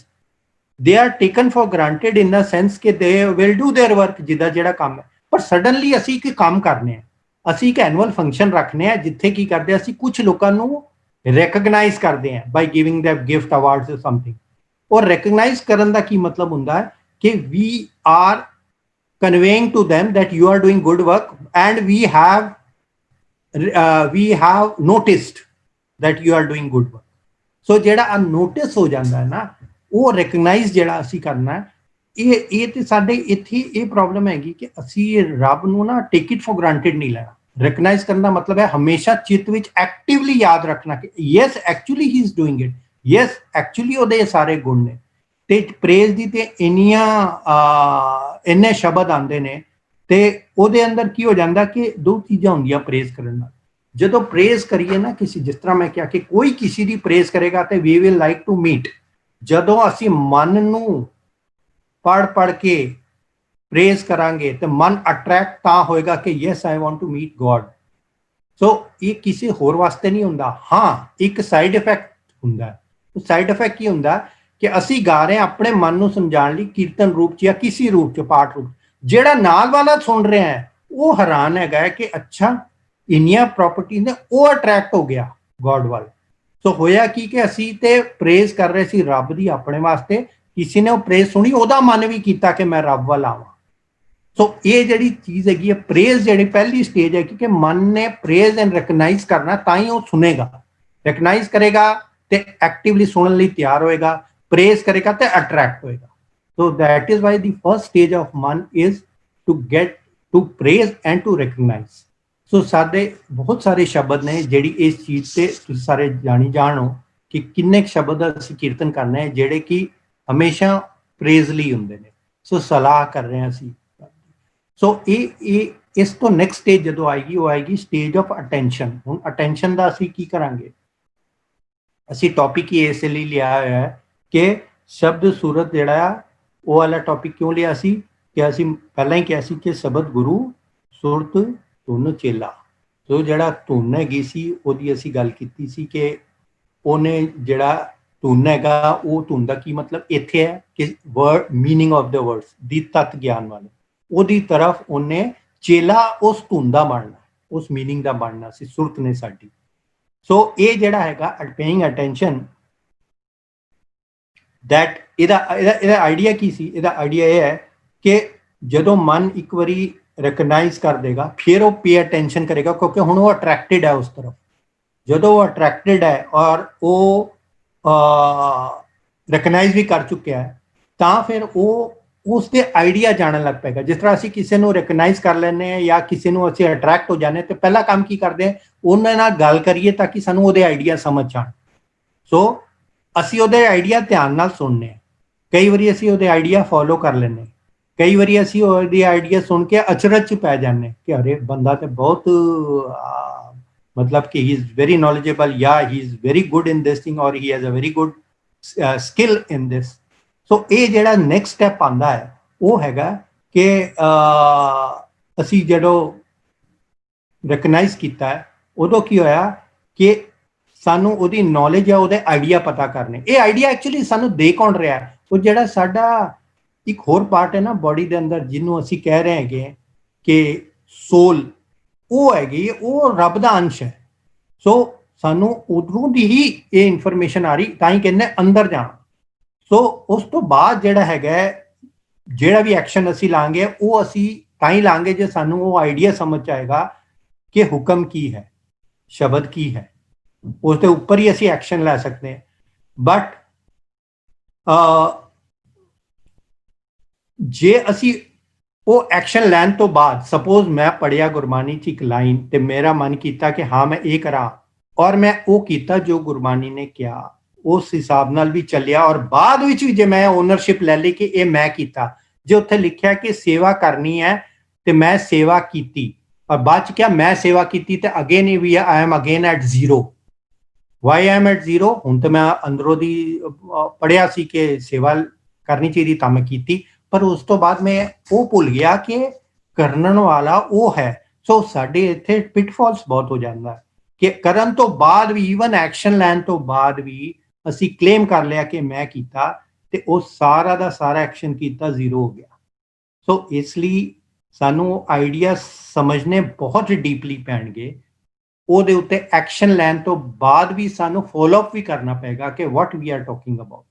they are taken for granted in the sense ਕਿ they will do their work, ਜਿੱਦਾਂ ਜਿਹੜਾ ਕੰਮ ਹੈ। ਪਰ ਸਡਨਲੀ ਅਸੀਂ ਇੱਕ ਕੰਮ ਕਰਨੇ ਆ, ਅਸੀਂ ਇੱਕ ਐਨੂਅਲ ਫੰਕਸ਼ਨ ਰੱਖਨੇ ਆ ਜਿੱਥੇ ਕੀ ਕਰਦੇ ਅਸੀਂ ਕੁਝ ਲੋਕਾਂ ਨੂੰ ਰੈਕਗਨਾਈਜ਼ ਕਰਦੇ ਆ by giving them gift awards or something। ਔਰ ਰੈਕਗਨਾਈਜ਼ ਕਰਨ ਦਾ ਕੀ ਮਤਲਬ ਹੁੰਦਾ ਹੈ ਕਿ we are conveying to them that you are doing good work and we have noticed that you are doing good work। so ਜਿਹੜਾ ਨੋਟਿਸ ਹੋ ਜਾਂਦਾ ਹੈ ਨਾ, ਉਹ ਰੈਕਗਨਾਈਜ਼ ਜਿਹੜਾ ਅਸੀਂ ਕਰਨਾ, ਇਹ ਤੇ ਸਾਡੇ ਇੱਥੇ ਇਹ ਪ੍ਰੋਬਲਮ ਹੈਗੀ ਕਿ ਅਸੀਂ ਰੱਬ ਨੂੰ ਨਾ ਟੇਕ ਇਟ ਫॉर ਗ੍ਰਾਂਟਡ ਨਹੀਂ ਲੈਣਾ। ਰੈਕਗਨਾਈਜ਼ ਕਰਨ ਦਾ ਮਤਲਬ ਹੈ ਹਮੇਸ਼ਾ ਚਿੱਤ ਵਿੱਚ ਐਕਟਿਵਲੀ ਯਾਦ ਰੱਖਣਾ ਕਿ yes actually he is doing it, yes actually ਉਹਦੇ ਸਾਰੇ ਗੁਣ ਨੇ। ਤੇ ਪ੍ਰੇਜ਼ ਦੀ ਤੇ ਇੰਨੇ ਸ਼ਬਦ ਆਉਂਦੇ ਨੇ, ਤੇ ਉਹਦੇ ਅੰਦਰ ਕੀ ਹੋ ਜਾਂਦਾ ਕਿ ਦੋ ਚੀਜ਼ਾਂ ਹੁੰਦੀਆਂ ਪ੍ਰੇਜ਼ ਕਰਨ ਨਾਲ। ਜਦੋਂ ਪ੍ਰੇਜ਼ ਕਰੀਏ ਨਾ ਕਿਸੇ, ਜਿਸ ਤਰ੍ਹਾਂ ਮੈਂ ਕਿਹਾ ਕਿ ਕੋਈ ਕਿਸੇ ਦੀ ਪ੍ਰੇਜ਼ ਕਰੇਗਾ ਤੇ we will like to meet. ਜਦੋਂ ਅਸੀਂ ਮਨ ਨੂੰ ਪੜ ਕੇ ਪ੍ਰੇਜ਼ ਕਰਾਂਗੇ ਤੇ ਮਨ ਅਟਰੈਕਟ ਤਾਂ ਹੋਏਗਾ ਕਿ yes I want to meet God. So ਇਹ ਕਿਸੇ ਹੋਰ ਵਾਸਤੇ ਨਹੀਂ ਹੁੰਦਾ। ਹਾਂ, ਇੱਕ ਸਾਈਡ ਇਫੈਕਟ ਹੁੰਦਾ। ਉਹ ਸਾਈਡ ਇਫੈਕਟ ਕੀ ਹੁੰਦਾ ਕਿ ਅਸੀਂ ਗਾ ਰਹੇ ਹਾਂ ਆਪਣੇ ਮਨ ਨੂੰ ਸਮਝਾਉਣ ਲਈ, ਕੀਰਤਨ ਰੂਪ ਚ ਜਾਂ ਕਿਸੇ ਰੂਪ ਚ, ਪਾਠ ਰੂਪ। ਜਿਹੜਾ ਨਾਲ ਵਾਲਾ ਸੁਣ ਰਿਹਾ ਹੈ ਉਹ ਹੈਰਾਨ ਹੈਗਾ ਕਿ ਅੱਛਾ ਇੰਨੀਆਂ ਪ੍ਰੋਪਰਟੀ ਨੇ, ਉਹ ਅਟਰੈਕਟ ਹੋ ਗਿਆ ਗੋਡ ਵੱਲ। ਸੋ ਹੋਇਆ ਕੀ ਕਿ ਅਸੀਂ ਤੇ ਪ੍ਰੇਜ਼ ਕਰ ਰਹੇ ਸੀ ਰੱਬ ਦੀ ਆਪਣੇ ਵਾਸਤੇ, ਕਿਸੇ ਨੇ ਉਹ ਪ੍ਰੇਜ਼ ਸੁਣੀ, ਉਹਦਾ ਮਨ ਵੀ ਕੀਤਾ ਕਿ ਮੈਂ ਰੱਬ ਵੱਲ ਆਵਾਂ। ਸੋ ਇਹ ਜਿਹੜੀ ਚੀਜ਼ ਹੈਗੀ ਹੈ ਪ੍ਰੇਜ਼, ਜਿਹੜੀ ਪਹਿਲੀ ਸਟੇਜ ਹੈ ਕਿ ਮਨ ਨੇ ਪ੍ਰੇਜ਼ ਐਂਡ ਰੈਕਗਨਾਈਜ਼ ਕਰਨਾ, ਤਾਂ ਹੀ ਉਹ ਸੁਨੇਗਾ। ਰੈਕਗਨਾਈਜ਼ ਕਰੇਗਾ ਤੇ ਐਕਟਿਵਲੀ ਸੁਣਨ ਲਈ ਤਿਆਰ ਹੋਏਗਾ, ਪ੍ਰੇਜ਼ ਕਰੇਗਾ ਤੇ ਅਟਰੈਕਟ ਹੋਏਗਾ। So that is why the first stage of ਮਨ is to get to praise and to recognize. So ਸਾਡੇ ਬਹੁਤ ਸਾਰੇ ਸ਼ਬਦ ਨੇ ਜਿਹੜੀ ਇਸ ਚੀਜ਼ ਤੇ ਤੁਸੀਂ ਸਾਰੇ ਜਾਣੋ ਕਿ ਕਿੰਨੇ ਸ਼ਬਦ ਅਸੀਂ ਕੀਰਤਨ ਕਰਨੇ ਹੈ ਜਿਹੜੇ ਕਿ ਹਮੇਸ਼ਾ ਪ੍ਰੇਜ਼ ਲਈ ਹੁੰਦੇ ਨੇ। ਸੋ ਸਲਾਹ ਕਰ ਰਹੇ ਹਾਂ ਅਸੀਂ। ਸੋ ਇਹ ਇਸ ਤੋਂ ਨੈਕਸਟ ਸਟੇਜ ਜਦੋਂ ਆਏਗੀ, ਉਹ ਆਏਗੀ ਸਟੇਜ ਆਫ ਅਟੈਂਸ਼ਨ। ਹੁਣ ਅਟੈਂਸ਼ਨ ਦਾ ਅਸੀਂ ਕੀ ਕਰਾਂਗੇ? ਅਸੀਂ ਟੌਪਿਕ ਹੀ ਇਸ ਲਈ ਲਿਆ ਹੋਇਆ ਹੈ ਕਿ ਸ਼ਬਦ ਸੂਰਤ ਜਿਹੜਾ ਆ, ਉਹ ਵਾਲਾ ਟੌਪਿਕ ਕਿਉਂ ਲਿਆ ਸੀ ਕਿ ਅਸੀਂ ਪਹਿਲਾਂ ਹੀ ਕਿਹਾ ਸੀ ਕਿ ਸ਼ਬਦ ਗੁਰੂ, ਸੁਰਤ ਧੁਨ ਚੇਲਾ। ਸੋ ਜਿਹੜਾ ਧੁਨ ਹੈਗੀ ਸੀ ਉਹਦੀ ਅਸੀਂ ਗੱਲ ਕੀਤੀ ਸੀ ਕਿ ਉਹਨੇ ਜਿਹੜਾ ਧੁਨ ਹੈਗਾ, ਉਹ ਧੁਨ ਦਾ ਕੀ ਮਤਲਬ ਇੱਥੇ ਹੈ ਕਿ word meaning of the words ਦੀ ਤੱਤ ਗਿਆਨ ਵਾਲੇ, ਉਹਦੀ ਤਰਫ ਉਹਨੇ ਚੇਲਾ ਉਸ ਧੁਨ ਦਾ ਬਣਨਾ, ਉਸ ਮੀਨਿੰਗ ਦਾ ਬਣਨਾ ਸੀ ਸੁਰਤ ਨੇ ਸਾਡੀ। ਸੋ ਇਹ ਜਿਹੜਾ ਹੈਗਾ ਪੇਇੰਗ ਅਟੈਂਸ਼ਨ, ਦੈਟ ਇਹਦਾ ਆਈਡੀਆ ਕੀ ਸੀ? ਇਹਦਾ ਆਈਡੀਆ ਇਹ ਹੈ ਕਿ ਜਦੋਂ ਮਨ ਇੱਕ ਵਾਰੀ ਰਿਕਗਨਾਈਜ਼ ਕਰ ਦੇਗਾ, ਫਿਰ ਉਹ ਪੇ ਅਟੈਂਸ਼ਨ ਕਰੇਗਾ, ਕਿਉਂਕਿ ਹੁਣ ਉਹ ਅਟਰੈਕਟਿਡ ਹੈ ਉਸ ਤਰਫ। ਜਦੋਂ ਉਹ ਅਟਰੈਕਟਿਡ ਹੈ ਔਰ ਉਹ ਰਿਕਗਨਾਈਜ਼ ਵੀ ਕਰ ਚੁੱਕਿਆ ਹੈ, ਤਾਂ ਫਿਰ ਉਹ ਉਸ ਦੇ ਆਈਡੀਆ ਜਾਣਨ ਲੱਗ ਪਏਗਾ। ਜਿਸ ਤਰ੍ਹਾਂ ਅਸੀਂ ਕਿਸੇ ਨੂੰ ਰਿਕਗਨਾਈਜ਼ ਕਰ ਲੈਂਦੇ ਹਾਂ ਜਾਂ ਕਿਸੇ ਨੂੰ ਅਸੀਂ ਅਟਰੈਕਟ ਹੋ ਜਾਂਦੇ ਤੇ ਪਹਿਲਾ ਕੰਮ ਕੀ ਕਰਦੇ ਹਾਂ? ਉਹਨਾਂ ਨਾਲ ਗੱਲ ਕਰੀਏ ਤਾਂ ਕਿ ਸਾਨੂੰ ਉਹਦੇ ਆਈਡੀਆ ਸਮਝ ਆਣ। ਸੋ ਅਸੀਂ ਉਹਦੇ ਆਈਡੀਆ ਧਿਆਨ ਨਾਲ ਸੁਣਨੇ। ਕਈ ਵਾਰੀ ਅਸੀਂ ਉਹਦੇ ਆਈਡੀਆ ਫੋਲੋ ਕਰ ਲੈਂਦੇ, ਕਈ ਵਾਰੀ ਅਸੀਂ ਉਹਦੇ ਆਈਡੀਆ ਸੁਣ ਕੇ ਅਚਰਜ ਚ ਪੈ ਜਾਂਦੇ ਕਿ ਅਰੇ ਬੰਦਾ ਤੇ ਬਹੁਤ ਮਤਲਬ ਕਿ ਹੀ ਇਜ਼ ਵੈਰੀ ਨੌਲੇਜੇਬਲ, ਜਾਂ he is very good in this thing, ਔਰ he has a very good skill in this. So ਇਹ ਜਿਹੜਾ ਨੈਕਸਟ ਸਟੈਪ ਆਉਂਦਾ ਹੈ ਉਹ ਹੈਗਾ ਕਿ ਅਸੀਂ ਜਦੋਂ ਰਿਕਗਨਾਈਜ਼ ਕੀਤਾ ਹੈ, ਉਦੋਂ ਕੀ ਹੋਇਆ ਕਿ ਸਾਨੂੰ ਉਹਦੀ ਨੌਲੇਜ ਹੈ, ਉਹਦੇ ਆਈਡੀਆ ਪਤਾ ਕਰਨੇ। ਇਹ ਆਈਡੀਆ ਐਕਚੁਅਲੀ ਸਾਨੂੰ ਦੇ ਕੌਣ ਰਿਹਾ? ਉਹ ਜਿਹੜਾ ਸਾਡਾ ਇੱਕ ਹੋਰ ਪਾਰਟ ਹੈ ਨਾ ਬੋਡੀ ਦੇ ਅੰਦਰ, ਜਿਹਨੂੰ ਅਸੀਂ ਕਹਿ ਰਹੇ ਹੈਗੇ ਕਿ ਸੋਲ, ਉਹ ਹੈਗੀ, ਉਹ ਰੱਬ ਦਾ ਅੰਸ਼ ਹੈ। ਸੋ ਸਾਨੂੰ ਉਧਰੋਂ ਦੀ ਹੀ ਇਹ ਇਨਫੋਰਮੇਸ਼ਨ ਆ ਰਹੀ, ਤਾਂ ਹੀ ਕਹਿੰਦੇ ਅੰਦਰ ਜਾਣਾ। ਸੋ ਉਸ ਤੋਂ ਬਾਅਦ ਜਿਹੜਾ ਹੈਗਾ, ਜਿਹੜਾ ਵੀ ਐਕਸ਼ਨ ਅਸੀਂ ਲਾਂਗੇ, ਉਹ ਅਸੀਂ ਤਾਂ ਹੀ ਲਾਂਗੇ ਜੇ ਸਾਨੂੰ ਉਹ ਆਈਡੀਆ ਸਮਝ ਆਏਗਾ ਕਿ ਹੁਕਮ ਕੀ ਹੈ। ਸ਼ਬਦ ਕੀ ਹੈ, ਉਸ ਦੇ ਉੱਪਰ ਹੀ ਅਸੀਂ ਐਕਸ਼ਨ ਲੈ ਸਕਦੇ ਹਾਂ। ਬਟ ਜੇ ਅਸੀਂ ਉਹ ਐਕਸ਼ਨ ਲੈਣ ਤੋਂ ਬਾਅਦ, ਸਪੋਜ਼ ਮੈਂ ਪੜ੍ਹਿਆ ਗੁਰਬਾਣੀ 'ਚ ਇੱਕ ਲਾਈਨ ਤੇ ਮੇਰਾ ਮਨ ਕੀਤਾ ਕਿ ਹਾਂ ਮੈਂ ਇਹ ਕਰਾਂ, ਔਰ ਮੈਂ ਉਹ ਕੀਤਾ ਜੋ ਗੁਰਬਾਣੀ ਨੇ ਕਿਹਾ, ਉਸ ਹਿਸਾਬ ਨਾਲ ਵੀ ਚੱਲਿਆ, ਔਰ ਬਾਅਦ ਵਿੱਚ ਵੀ ਜੇ ਮੈਂ ਓਨਰਸ਼ਿਪ ਲੈ ਲਈ ਕਿ ਇਹ ਮੈਂ ਕੀਤਾ, ਜੇ ਉੱਥੇ ਲਿਖਿਆ ਕਿ ਸੇਵਾ ਕਰਨੀ ਹੈ ਤੇ ਮੈਂ ਸੇਵਾ ਕੀਤੀ, ਔਰ ਬਾਅਦ ਚ ਕਿਹਾ ਮੈਂ ਸੇਵਾ ਕੀਤੀ, ਤੇ again we I am again at zero. Why I am at zero? ਹੁਣ ਤਾਂ ਮੈਂ ਅੰਦਰੋਂ ਦੀ ਪੜ੍ਹਿਆ ਸੀ ਕਿ ਸੇਵਾ ਕਰਨੀ ਚਾਹੀਦੀ ਤਾਂ ਮੈਂ ਕੀਤੀ, ਪਰ ਉਸ ਤੋਂ ਬਾਅਦ ਮੈਂ ਉਹ ਭੁੱਲ ਗਿਆ ਕਿ ਕਰਨ ਵਾਲਾ ਉਹ ਹੈ। ਸੋ ਸਾਡੇ ਇੱਥੇ ਪਿਟਫਾਲਸ ਬਹੁਤ ਹੋ ਜਾਂਦਾ ਹੈ ਕਿ ਕਰਨ ਤੋਂ ਬਾਅਦ ਵੀ, ਈਵਨ ਐਕਸ਼ਨ ਲੈਣ ਤੋਂ ਬਾਅਦ ਵੀ ਅਸੀਂ ਕਲੇਮ ਕਰ ਲਿਆ ਕਿ ਮੈਂ ਕੀਤਾ, ਤੇ ਉਹ ਸਾਰਾ ਦਾ ਸਾਰਾ ਐਕਸ਼ਨ ਕੀਤਾ ਜ਼ੀਰੋ ਹੋ ਗਿਆ। ਸੋ ਇਸ ਲਈ ਸਾਨੂੰ ਆਈਡੀਆ ਸਮਝਣੇ ਬਹੁਤ ਡੀਪਲੀ ਪੈਣਗੇ, ਉਹਦੇ ਉੱਤੇ ਐਕਸ਼ਨ ਲੈਣ ਤੋਂ ਬਾਅਦ ਵੀ ਸਾਨੂੰ ਫੋਲੋ ਅਪ ਵੀ ਕਰਨਾ ਪਏਗਾ ਕਿ ਵਾਟ ਵੀ ਆਰ ਟਾਕਿੰਗ ਅਬਾਊਟ।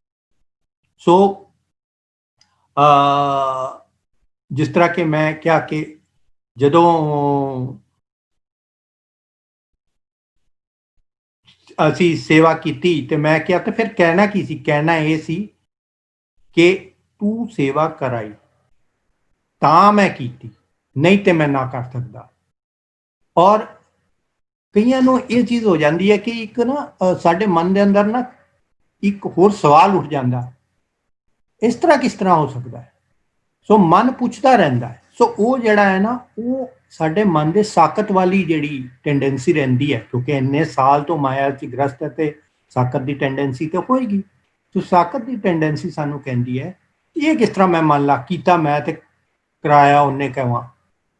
ਸੋ ਜਿਸ ਤਰ੍ਹਾਂ ਕਿ ਮੈਂ ਕਿਹਾ ਕਿ ਜਦੋਂ ਅਸੀਂ ਸੇਵਾ ਕੀਤੀ ਤੇ ਮੈਂ ਕਿਹਾ, ਤੇ ਫਿਰ ਕਹਿਣਾ ਕੀ ਸੀ? ਕਹਿਣਾ ਇਹ ਸੀ ਕਿ ਤੂੰ ਸੇਵਾ ਕਰਾਈ ਤਾਂ ਮੈਂ ਕੀਤੀ, ਨਹੀਂ ਤੇ ਮੈਂ ਨਾ ਕਰ ਸਕਦਾ। ਔਰ ਕਈਆਂ ਨੂੰ ਇਹ ਚੀਜ਼ ਹੋ ਜਾਂਦੀ ਹੈ ਕਿ ਇੱਕ ਨਾ ਸਾਡੇ ਮਨ ਦੇ ਅੰਦਰ ਨਾ ਇੱਕ ਹੋਰ ਸਵਾਲ ਉੱਠ ਜਾਂਦਾ, ਇਸ ਤਰ੍ਹਾਂ ਕਿਸ ਤਰ੍ਹਾਂ ਹੋ ਸਕਦਾ ਹੈ? ਸੋ ਮਨ ਪੁੱਛਦਾ ਰਹਿੰਦਾ ਹੈ। ਸੋ ਉਹ ਜਿਹੜਾ ਹੈ ਨਾ, ਉਹ ਸਾਡੇ ਮਨ ਦੇ ਸਾਕਤ ਵਾਲੀ ਜਿਹੜੀ ਟੈਂਡੈਂਸੀ ਰਹਿੰਦੀ ਹੈ, ਕਿਉਂਕਿ ਇੰਨੇ ਸਾਲ ਤੋਂ ਮਾਇਆ 'ਚ ਗ੍ਰਸਤ ਹੈ ਤੇ ਸਾਕਤ ਦੀ ਟੈਂਡੈਂਸੀ ਤਾਂ ਹੋਏਗੀ। ਸੋ ਸਾਕਤ ਦੀ ਟੈਂਡੈਂਸੀ ਸਾਨੂੰ ਕਹਿੰਦੀ ਹੈ ਇਹ ਕਿਸ ਤਰ੍ਹਾਂ ਮੈਂ ਮੰਨ ਲਾ ਕੀਤਾ, ਮੈਂ ਤੇ ਕਰਾਇਆ ਉਹਨੇ ਕਹਾਂ,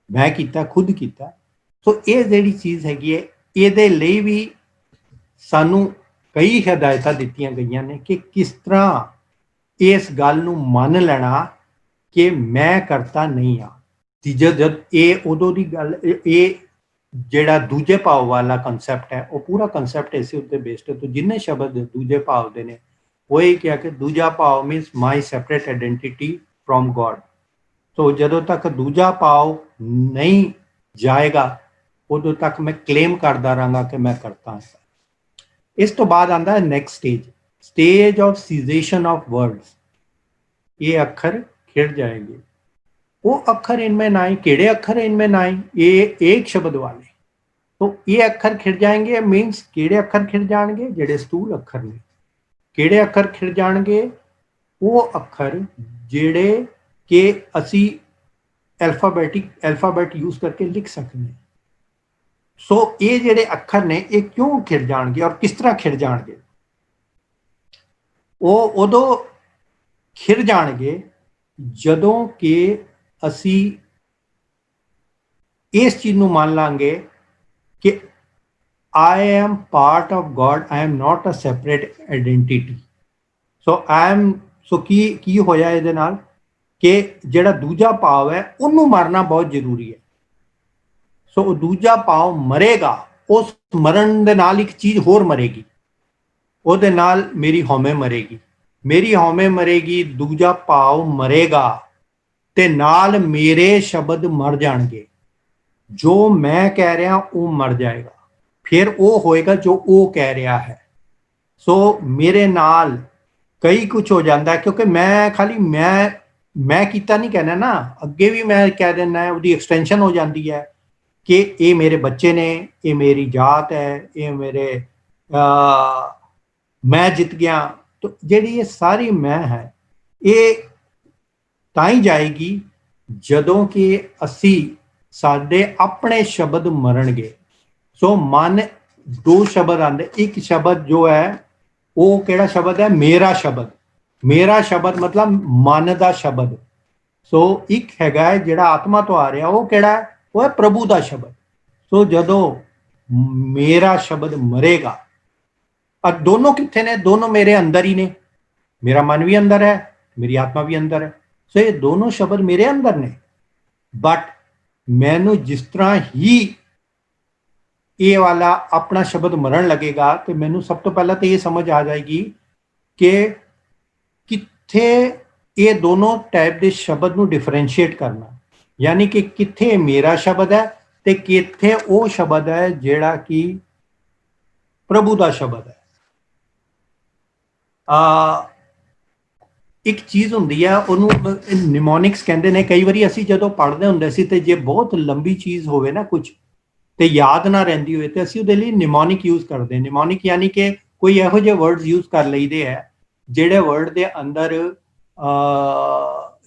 ਮੈਂ ਕੀਤਾ, ਖੁਦ ਕੀਤਾ। ਸੋ ਇਹ ਜਿਹੜੀ ਚੀਜ਼ ਹੈਗੀ ਹੈ, ਇਹਦੇ ਲਈ ਵੀ ਸਾਨੂੰ ਕਈ ਹਦਾਇਤਾਂ ਦਿੱਤੀਆਂ ਗਈਆਂ ਨੇ ਕਿ ਕਿਸ ਤਰ੍ਹਾਂ ਇਸ ਗੱਲ ਨੂੰ ਮੰਨ ਲੈਣਾ ਕਿ ਮੈਂ ਕਰਤਾ ਨਹੀਂ ਆ। ਤੀਜਾ ਜਦ ਇਹ ਉਦੋਂ ਦੀ ਗੱਲ, ਇਹ ਜਿਹੜਾ ਦੂਜੇ ਭਾਵ ਵਾਲਾ ਕਨਸੈਪਟ ਹੈ, ਉਹ ਪੂਰਾ ਕਨਸੈਪਟ ਇਸੇ ਉੱਤੇ ਬੇਸਡ ਹੈ। तो ਜਿੰਨੇ ਸ਼ਬਦ ਦੂਜੇ ਭਾਵ ਦੇ ਨੇ, ਉਹ ਇਹ ਕਿਹਾ ਕਿ ਦੂਜਾ ਭਾਵ means my separate identity from god. तो ਜਦੋਂ ਤੱਕ ਦੂਜਾ ਭਾਵ ਨਹੀਂ ਜਾਏਗਾ, ਉਦੋਂ ਤੱਕ ਮੈਂ ਕਲੇਮ ਕਰਦਾ ਰਹਾਂਗਾ ਕਿ ਮੈਂ ਕਰਤਾ ਹਾਂ। ਇਸ ਤੋਂ ਬਾਅਦ ਆਉਂਦਾ ਹੈ next stage, stage of cessation of words. ये अक्षर खिड़ जाएंगे, वो अक्षर इनमें ना आए। केड़े अक्षर इनमें ना आए? ये एक शब्द वाले। तो ये अक्षर खिड़ जाएंगे मीन्स केड़े अक्षर खिड़ जाएंगे? जेड़े स्थूल अक्षर ने। केड़े अक्षर खिड़ जाएंगे? वो अक्षर जेड़े के असी अल्फाबेट यूज करके लिख सकते हैं। सो ये जेड़े अक्षर ने ये क्यों खिड़ जाएंगे और किस तरह खिड़ जाएंगे? वो उदों खिड़ जाएंगे ਜਦੋਂ ਕਿ ਅਸੀਂ ਇਸ ਚੀਜ਼ ਨੂੰ ਮੰਨ ਲਾਂਗੇ ਕਿ I am part of God, I am not a separate identity. So I am, so ਕੀ ਹੋਇਆ ਇਹਦੇ ਨਾਲ ਕਿ ਜਿਹੜਾ ਦੂਜਾ ਭਾਵ ਹੈ ਉਹਨੂੰ ਮਾਰਨਾ ਬਹੁਤ ਜ਼ਰੂਰੀ ਹੈ। ਸੋ ਉਹ ਦੂਜਾ ਭਾਵ ਮਰੇਗਾ, ਉਸ ਮਰਨ ਦੇ ਨਾਲ ਇੱਕ ਚੀਜ਼ ਹੋਰ ਮਰੇਗੀ, ਉਹਦੇ ਨਾਲ ਮੇਰੀ ਹਉਮੈ ਮਰੇਗੀ। मेरी हौमे मरेगी, दूजा भाव मरेगा, ते नाल मेरे शब्द मर जाएंगे। जो मैं कह रहा वो मर जाएगा, फिर वो होएगा जो वो कह रहा है। सो मेरे नाल कई कुछ हो जाता है, क्योंकि मैं खाली मैं कीता नहीं कहना ना, अगे भी मैं कह देना है, उसकी एक्सटेंशन हो जाती है कि ये मेरे बच्चे ने, ये मेरी जात है, ये मेरे मैं जित गया। तो ਜਿਹੜੀ ਇਹ ਸਾਰੀ ਮੈਂ ਹੈ, ਇਹ ਤਾਂ ਹੀ ਜਾਏਗੀ ਜਦੋਂ ਕਿ ਅਸੀਂ ਸਾਡੇ ਆਪਣੇ ਸ਼ਬਦ ਮਰਨਗੇ। ਸੋ ਮਨ ਦੋ ਸ਼ਬਦ ਆਉਂਦੇ, ਇੱਕ ਸ਼ਬਦ ਜੋ ਹੈ ਉਹ ਕਿਹੜਾ ਸ਼ਬਦ ਹੈ? ਮੇਰਾ ਸ਼ਬਦ। ਮੇਰਾ ਸ਼ਬਦ ਮਤਲਬ ਮਨ ਦਾ ਸ਼ਬਦ। ਸੋ ਇੱਕ ਹੈਗਾ ਜਿਹੜਾ ਆਤਮਾ ਤੋਂ ਆ ਰਿਹਾ, ਉਹ ਕਿਹੜਾ ਹੈ? ਉਹ ਹੈ ਪ੍ਰਭੂ ਦਾ ਸ਼ਬਦ। ਸੋ ਜਦੋਂ ਮੇਰਾ ਸ਼ਬਦ ਮਰੇਗਾ, और दोनों कितने ने? दोनों मेरे अंदर ही ने। मेरा मन भी अंदर है, मेरी आत्मा भी अंदर है। सो ये दोनों शब्द मेरे अंदर ने, बट मैनू जिस तरह ही ये वाला अपना शब्द मरण लगेगा तो मैनू सब तो पहला तो ये समझ आ जाएगी कि कित्थे ये दोनों टाइप के शब्द नू डिफरेंशिएट करना, यानी कि कित्थे मेरा शब्द है ते कित्थे वो शब्द है जेड़ा कि प्रभु का शब्द है। एक चीज़ होंदी है उन्होंने निमोनिक्स कहते हैं। कई बार असी जो पढ़ते होंगे सी ते जे बहुत लंबी चीज़ होवे ना कुछ तो याद ना रहिंदी होवे ते असी उहदे लई निमोनिक यूज़ करते हैं। निमोनिक यानी कि कोई इहो जिहे वर्ड्स यूज़ कर लईदे है जिहड़े वर्ड दे अंदर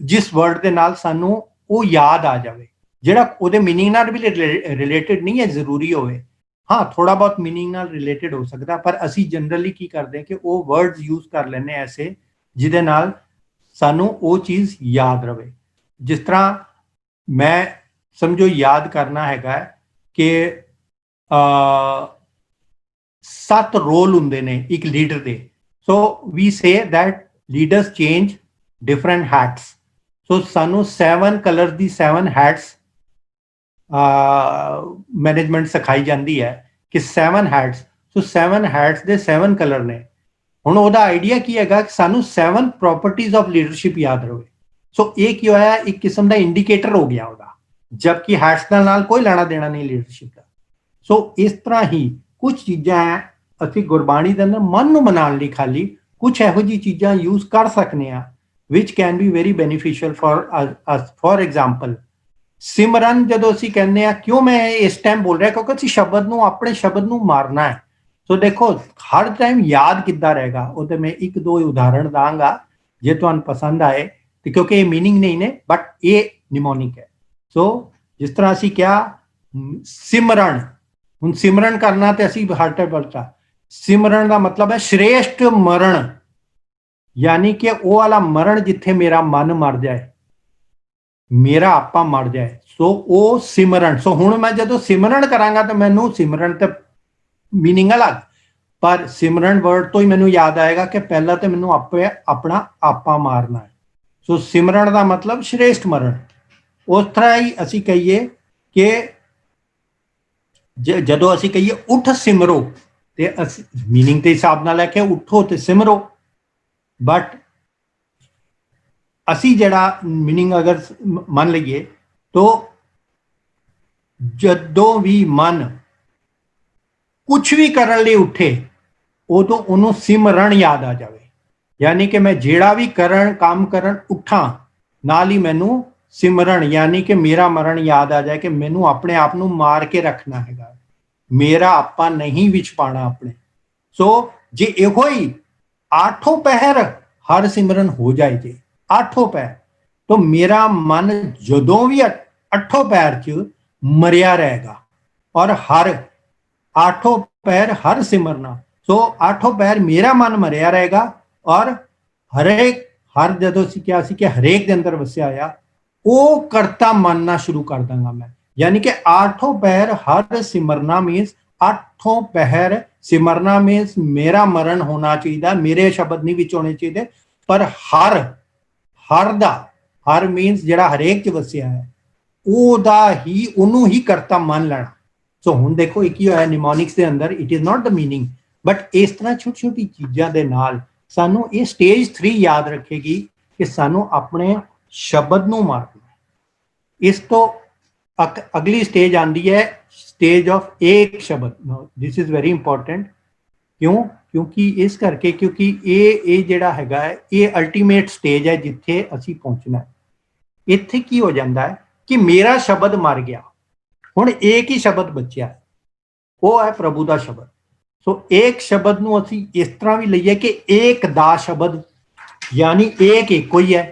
जिस वर्ड दे नाल सानू वो याद आ जाए, जिहड़ा उहदे मीनिंग नाल भी रिलेटेड नहीं है जरूरी होवे। हाँ थोड़ा बहुत मीनिंग नाल रिलेटेड हो सकता, पर असी जनरली की करते हैं कि वो वर्ड्स यूज़ कर लेने ऐसे जिहदे नाल सानू वो चीज़ याद रहे। जिस तरह मैं समझो याद करना हैगा कि 7 रोल होंगे ने एक लीडर के। So we say that leaders change different hats. So सानू 7 कलर दी 7 हैट्स मैनेजमेंट सिखाई जाती है कि 7 हैट्स। सो 7 हैट्स दे 7 कलर ने। हुण ओहदा आइडिया की हैगा कि सानू 7 प्रॉपर्टीज ऑफ लीडरशिप याद रहे। सो ये की होया एक किस्म का इंडिकेटर हो गया ओहदा, जबकि हैट्स के नाल कोई लेना देना नहीं लीडरशिप का। सो इस तरह ही कुछ चीज़ां है असीं गुरबाणी दे अंदर मन नूं मनाउण लई खाली कुछ इहो जी चीज़ां यूज़ कर सकने आ which can be very beneficial for us. For example Simran जो असीं कहने आ, क्यों मैं इस टाइम बोल रहा क्योंकि असीं शब्द नूं अपने शब्द नूं मारना है। सो देखो हर टाइम याद किद्दां रहेगा वो तो मैं एक दो उदाहरण दांगा जे तुहानूं पसंद आए तो, क्योंकि ये मीनिंग नहीं ने बट ये निमोनिक है। सो जिस तरह असीं क्या सिमरन, हुण सिमरन करना तो असीं हर टाइम बोलता सिमरन का मतलब है श्रेष्ठ मरण, यानी कि वो वाला मरण जिथे मेरा मन मर जाए, मेरा आपा मर जाए। सो वो सिमरन। सो हुण मैं जो सिमरन करांगा तो मैनू सिमरन तो मीनिंग अलग, पर सिमरन वर्ड तो ही मैनू याद आएगा कि पहला तो मैनू आपे अपना आपा मारना है। सो सिमरन का मतलब श्रेष्ठ मरण। उस तरह ही असी कहिए कि जो असी कहिए उठ सिमरो तो मीनिंग के हिसाब नाल है उठो तो सिमरो, बट असी जड़ा मीनिंग अगर मान लीए तो जदों भी मन कुछ भी करने लिए उठे उदों उन्होंने सिमरन याद आ जाए, यानी कि मैं जेड़ा भी करन काम करन उठा नाल ही मैनू सिमरन यानी कि मेरा मरण याद आ जाए कि मैनू अपने आप को मार के रखना है, मेरा आपा नहीं विच पाना अपने। सो जे इहो ही आठों पहर हर सिमरन हो जाए जे आठों पहर तो मेरा मन जदों भी अठों पैर च मरिया रहेगा और हर आठों पैर हर सिमरना। सो आठों पैर मेरा मन मरिया रहेगा और हरेक हर जो क्या कि हरेक के अंदर वसिया आया वो करता मानना शुरू कर दूंगा मैं, यानी कि आठों पैर हर सिमरना मीन्स आठों पहर सिमरना मीन्स मेरा मरण होना चाहिए, मेरे शब्द नहीं विच होने चाहिए, पर हर हर दा हर मीन्स जड़ा हरेक च वसिया है ओदा ही उन्हों ही करता मान लेना। सो हुण देखो एक ही होया निमोनिक्स के अंदर it is not the meaning but इस तरह छोटी छोटी चीज़ों के नाल सानू ये स्टेज 3 याद रखेगी कि सानू अपने शब्द नूं मारना। इस तो अगली स्टेज आती है स्टेज ऑफ एक शब्द। This is very important. क्यों? क्योंकि इस करके क्योंकि ये जिहड़ा हैगा ये अल्टीमेट स्टेज है जिथे असी पहुंचना है। इत्थे की हो जाता है कि मेरा शब्द मर गया, हुण एक ही शब्द बचिया वो है प्रभु का शब्द। सो एक शब्द नूं असी इस तरह भी लईए कि एक दा शब्द यानी एक एको ही है।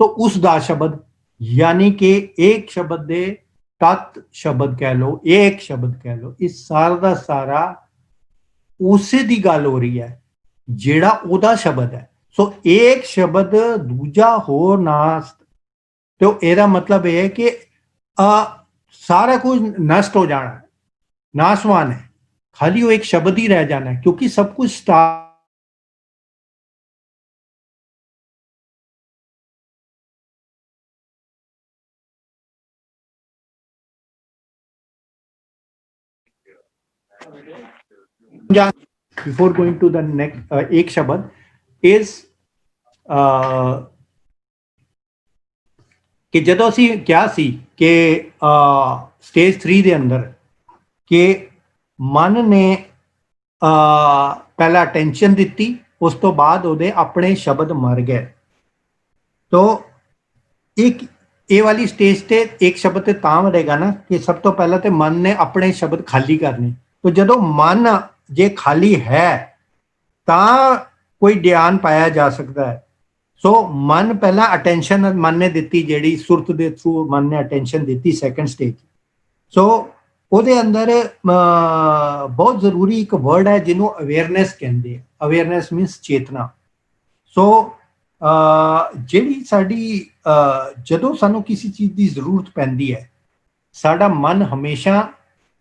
सो उस दा शब्द यानी कि एक शब्द दे तत् शब्द कह लो, एक शब्द कह लो, इस सारा का सारा उसे दी गल हो रही है जेड़ा ओदा शब्द है। सो एक शब्द दूजा हो ना तो एदा मतलब यह है कि सारा कुछ नष्ट हो जाना है, नाशवान है, खाली वो एक शब्द ही रह जाना है क्योंकि सब कुछ start before going to the next एक शब्द इज कि जो असी क्या सी कि स्टेज 3 के अंदर कि मन ने ਪਹਿਲਾਂ ਅਟੈਂਸ਼ਨ ਦਿੱਤੀ, ਉਸ ਤੋਂ ਬਾਅਦ ਉਹਦੇ ਆਪਣੇ ਸ਼ਬਦ ਮਰ ਗਏ। तो एक ये वाली स्टेज ते एक शब्द ते तां मरेगा ना कि सब तो पहला ते मन ने अपने शब्द खाली करने। तो जदों मन जे खाली है तां कोई ध्यान पाया जा सकता है। सो मन पहला अटेंशन मन ने दिती, जेड़ी सुरत दे थ्रू मन ने अटेंशन दिती सैकेंड स्टेज। सो ਉਹਦੇ ਅੰਦਰ ਬਹੁਤ ਜ਼ਰੂਰੀ ਇੱਕ ਵਰਡ ਹੈ ਜਿਹਨੂੰ ਅਵੇਅਰਨੈਸ ਕਹਿੰਦੇ ਆ। ਅਵੇਅਰਨੈਸ ਮੀਨਸ ਚੇਤਨਾ। ਸੋ ਜਿਹੜੀ ਸਾਡੀ ਜਦੋਂ ਸਾਨੂੰ ਕਿਸੇ ਚੀਜ਼ ਦੀ ਜ਼ਰੂਰਤ ਪੈਂਦੀ ਹੈ, ਸਾਡਾ ਮਨ ਹਮੇਸ਼ਾ,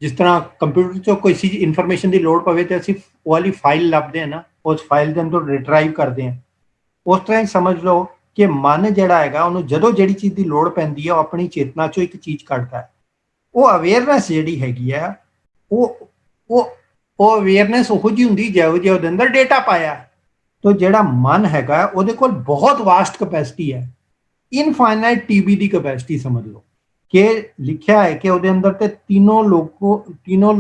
ਜਿਸ ਤਰ੍ਹਾਂ ਕੰਪਿਊਟਰ 'ਚੋਂ ਕੋਈ ਚੀਜ਼ ਇਨਫੋਰਮੇਸ਼ਨ ਦੀ ਲੋੜ ਪਵੇ ਤੇ ਅਸੀਂ ਉਹ ਵਾਲੀ ਫਾਈਲ ਲੱਭਦੇ ਹਾਂ ਨਾ, ਉਸ ਫਾਈਲ ਦੇ ਅੰਦਰ ਰਿਟਰਾਈਵ ਕਰਦੇ ਹਾਂ। ਉਸ ਤਰ੍ਹਾਂ ਹੀ ਸਮਝ ਲਓ ਕਿ ਮਨ ਜਿਹੜਾ ਹੈਗਾ ਉਹਨੂੰ ਜਦੋਂ ਜਿਹੜੀ ਚੀਜ਼ ਦੀ ਲੋੜ ਪੈਂਦੀ ਹੈ ਉਹ ਆਪਣੀ ਚੇਤਨਾ 'ਚੋਂ ਇੱਕ ਚੀਜ਼ ਕੱਢਦਾ ਹੈ। ਉਹ ਅਵੇਅਰਨੈਸ ਜਿਹੜੀ ਹੈਗੀ ਆ, ਉਹ ਅਵੇਅਰਨੈਸ ਉਹੋ ਜਿਹੀ ਹੁੰਦੀ ਜਿਹੋ ਜਿਹਾ ਉਹਦੇ ਅੰਦਰ ਡੇਟਾ ਪਾਇਆ। तो ਜਿਹੜਾ ਮਨ ਹੈਗਾ ਉਹਦੇ ਕੋਲ ਬਹੁਤ ਵਾਸਟ ਕਪੈਸਿਟੀ ਹੈ, ਇਨਫਾਈਨਾਈਟ ਟੀਬੀ ਦੀ ਕਪੈਸਿਟੀ ਸਮਝ ਲਓ ਕਿ ਲਿਖਿਆ ਹੈ ਕਿ ਉਹਦੇ ਅੰਦਰ ਤੇ तीनों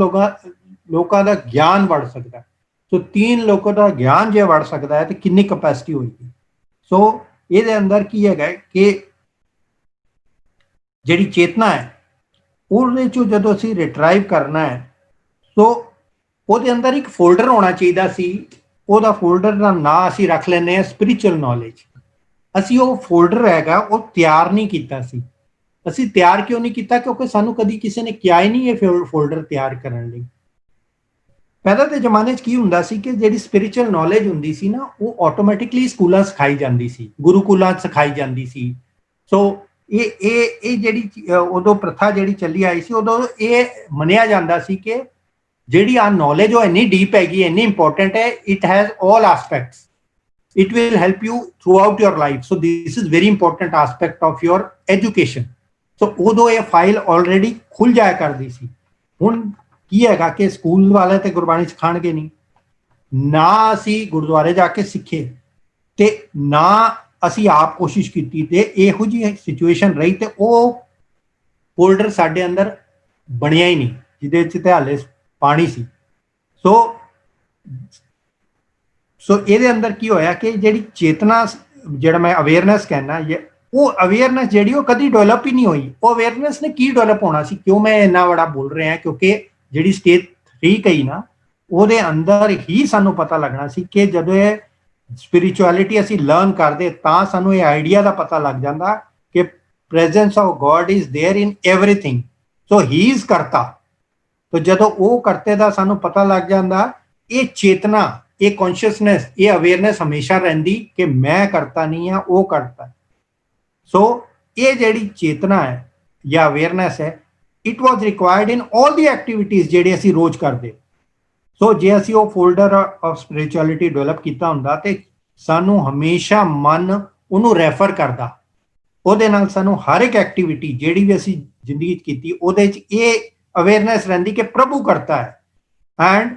ਲੋਕਾਂ ਦਾ ਗਿਆਨ ਵੜ ਸਕਦਾ। ਸੋ 3 ਲੋਕਾਂ ਦਾ ਗਿਆਨ ਜੇ ਵੜ ਸਕਦਾ ਹੈ ਤੇ ਕਿੰਨੀ ਕਪੈਸਿਟੀ ਹੋਏਗੀ। ਸੋ ਇਹਦੇ ਅੰਦਰ ਕੀ ਹੈਗਾ ਕਿ ਜਿਹੜੀ ਚੇਤਨਾ ਹੈ ਉਹਦੇ ਚੋਂ ਜਦੋਂ ਅਸੀਂ ਰਿਟਰਾਈਵ ਕਰਨਾ ਹੈ, ਸੋ ਉਹਦੇ ਅੰਦਰ ਇੱਕ ਫੋਲਡਰ ਹੋਣਾ ਚਾਹੀਦਾ ਸੀ। ਉਹਦਾ ਫੋਲਡਰ ਦਾ ਨਾਂ ਅਸੀਂ ਰੱਖ ਲੈਂਦੇ ਹਾਂ ਸਪਿਰਿਚੁਅਲ ਨੌਲੇਜ। ਅਸੀਂ ਉਹ ਫੋਲਡਰ ਹੈਗਾ ਉਹ ਤਿਆਰ ਨਹੀਂ ਕੀਤਾ ਸੀ। ਅਸੀਂ ਤਿਆਰ ਕਿਉਂ ਨਹੀਂ ਕੀਤਾ? ਕਿਉਂਕਿ ਸਾਨੂੰ ਕਦੀ ਕਿਸੇ ਨੇ ਕਿਹਾ ਹੀ ਨਹੀਂ ਇਹ ਫੋਲਡਰ ਤਿਆਰ ਕਰਨ ਲਈ। ਪਹਿਲਾਂ ਦੇ ਜ਼ਮਾਨੇ 'ਚ ਕੀ ਹੁੰਦਾ ਸੀ ਕਿ ਜਿਹੜੀ ਸਪਿਰਿਚੁਅਲ ਨੌਲੇਜ ਹੁੰਦੀ ਸੀ ਨਾ, ਉਹ ਆਟੋਮੈਟਿਕਲੀ ਸਕੂਲਾਂ ਸਿਖਾਈ ਜਾਂਦੀ ਸੀ, ਗੁਰੂਕੁਲਾਂ 'ਚ ਸਿਖਾਈ ਜਾਂਦੀ ਸੀ। ਸੋ ਇਹ ਜਿਹੜੀ ਉਦੋਂ ਪ੍ਰਥਾ ਜਿਹੜੀ ਚੱਲੀ ਆਈ ਸੀ, ਉਦੋਂ ਇਹ ਮੰਨਿਆ ਜਾਂਦਾ ਸੀ ਕਿ ਜਿਹੜੀ ਆ ਨੌਲੇਜ ਉਹ ਇੰਨੀ ਡੀਪ ਹੈਗੀ, ਇੰਨੀ ਇੰਪੋਰਟੈਂਟ ਹੈ, it has all aspects, it will help you throughout your life. So this is very important aspect of your education. So ਉਦੋਂ ਇਹ ਫਾਈਲ ਆਲਰੇਡੀ ਖੁੱਲ ਜਾਇਆ ਕਰਦੀ ਸੀ। ਹੁਣ ਕੀ ਹੈਗਾ ਕਿ ਸਕੂਲ ਵਾਲੇ ਤੇ ਗੁਰਬਾਣੀ ਸਿਖਾਣਗੇ ਨਹੀਂ, ਨਾ ਅਸੀਂ ਗੁਰਦੁਆਰੇ ਜਾ ਕੇ ਸਿੱਖੇ ਤੇ ਨਾ ਅਸੀਂ ਆਪ ਕੋਸ਼ਿਸ਼ ਕੀਤੀ, ਤੇ ਇਹੋ ਜਿਹੀ ਸਿਚੁਏਸ਼ਨ ਰਹੀ ਤੇ ਉਹ ਫੋਲਡਰ ਸਾਡੇ ਅੰਦਰ ਬਣਿਆ ਹੀ ਨਹੀਂ ਜਿਹਦੇ ਵਿੱਚ ਤੇ ਹਾਲੇ ਪਾਣੀ ਸੀ। ਸੋ ਇਹਦੇ ਅੰਦਰ ਕੀ ਹੋਇਆ ਕਿ ਜਿਹੜੀ ਚੇਤਨਾ, ਜਿਹੜਾ ਮੈਂ ਅਵੇਅਰਨੈਸ ਕਹਿਣਾ, ਉਹ ਅਵੇਅਰਨੈਸ ਜਿਹੜੀ ਉਹ ਕਦੀ ਡਿਵੈਲਪ ਹੀ ਨਹੀਂ ਹੋਈ। ਉਹ ਅਵੇਅਰਨੈਸ ਨੇ ਕੀ ਡਿਵੈਲਪ ਹੋਣਾ ਸੀ? ਕਿਉਂ ਮੈਂ ਇੰਨਾ ਬੜਾ ਬੋਲ ਰਿਹਾ? ਕਿਉਂਕਿ ਜਿਹੜੀ ਸਟੇਜ 3 ਕਹੀ ਨਾ, ਉਹਦੇ ਅੰਦਰ ਹੀ ਸਾਨੂੰ ਪਤਾ ਲੱਗਣਾ ਸੀ ਕਿ ਜਦੋਂ ਇਹ ਸਪਿਰਿਚੁਅਲਿਟੀ ਅਸੀਂ ਲਰਨ ਕਰਦੇ ਤਾਂ ਸਾਨੂੰ ਇਹ ਆਈਡੀਆ ਦਾ ਪਤਾ ਲੱਗ ਜਾਂਦਾ ਕਿ presence of God is there in everything. So he is ਕਰਤਾ। तो ਜਦੋਂ ਉਹ ਕਰਤੇ ਦਾ ਸਾਨੂੰ ਪਤਾ ਲੱਗ ਜਾਂਦਾ, ਇਹ ਚੇਤਨਾ, ਇਹ ਕੌਨਸ਼ੀਅਸਨੈਸ, ਇਹ ਅਵੇਅਰਨੈਸ ਹਮੇਸ਼ਾ ਰਹਿੰਦੀ ਕਿ ਮੈਂ ਕਰਤਾ ਨਹੀਂ ਆ, ਉਹ ਕਰਤਾ। ਸੋ ਇਹ ਜਿਹੜੀ ਚੇਤਨਾ ਹੈ ਜਾਂ ਅਵੇਅਰਨੈਸ ਹੈ, it was required in all the activities ਜਿਹੜੇ ਅਸੀਂ ਰੋਜ਼ ਕਰਦੇ। ਸੋ ਜੇ ਅਸੀਂ ਉਹ ਫੋਲਡਰ ਆਫ ਸਪਿਰਿਚੁਅਲਿਟੀ ਡਿਵੈਲਪ ਕੀਤਾ ਹੁੰਦਾ ਤੇ ਸਾਨੂੰ ਹਮੇਸ਼ਾ ਮਨ ਉਹਨੂੰ ਰੈਫਰ ਕਰਦਾ। ਉਹਦੇ ਨਾਲ ਸਾਨੂੰ ਹਰ ਇੱਕ ਐਕਟੀਵਿਟੀ ਜਿਹੜੀ ਵੀ ਅਸੀਂ ਜ਼ਿੰਦਗੀ 'ਚ ਕੀਤੀ ਉਹਦੇ 'ਚ ਇਹ ਅਵੇਅਰਨੈਸ ਰਹਿੰਦੀ ਕਿ ਪ੍ਰਭੂ ਕਰਤਾ ਹੈ। ਐਂਡ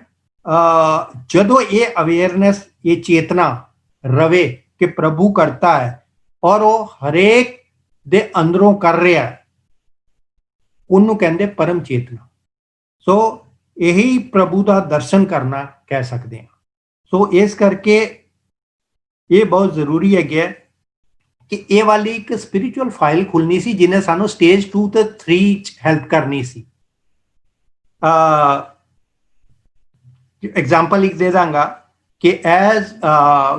ਜਦੋਂ ਇਹ ਅਵੇਅਰਨੈਸ, ਇਹ ਚੇਤਨਾ ਰਵੇ ਕਿ ਪ੍ਰਭੂ ਕਰਤਾ ਹੈ ਔਰ ਉਹ ਹਰੇਕ ਦੇ ਅੰਦਰੋਂ ਕਰ ਰਿਹਾ, ਉਹਨੂੰ ਕਹਿੰਦੇ ਪਰਮ ਚੇਤਨਾ। ਸੋ ਇਹੀ ਪ੍ਰਭੂ ਦਾ ਦਰਸ਼ਨ ਕਰਨਾ ਕਹਿ ਸਕਦੇ ਹਾਂ। ਸੋ ਇਸ ਕਰਕੇ ਇਹ ਬਹੁਤ ਜ਼ਰੂਰੀ ਹੈਗਾ ਕਿ ਇਹ ਵਾਲੀ ਇੱਕ ਸਪਿਰਿਚੁਅਲ ਫਾਈਲ ਖੁੱਲਣੀ ਸੀ ਜਿਹਨੇ ਸਾਨੂੰ ਸਟੇਜ 2 ਤੇ 3 'ਚ ਹੈਲਪ ਕਰਨੀ ਸੀ। एग्जाम्पल एक दे दांगा कि as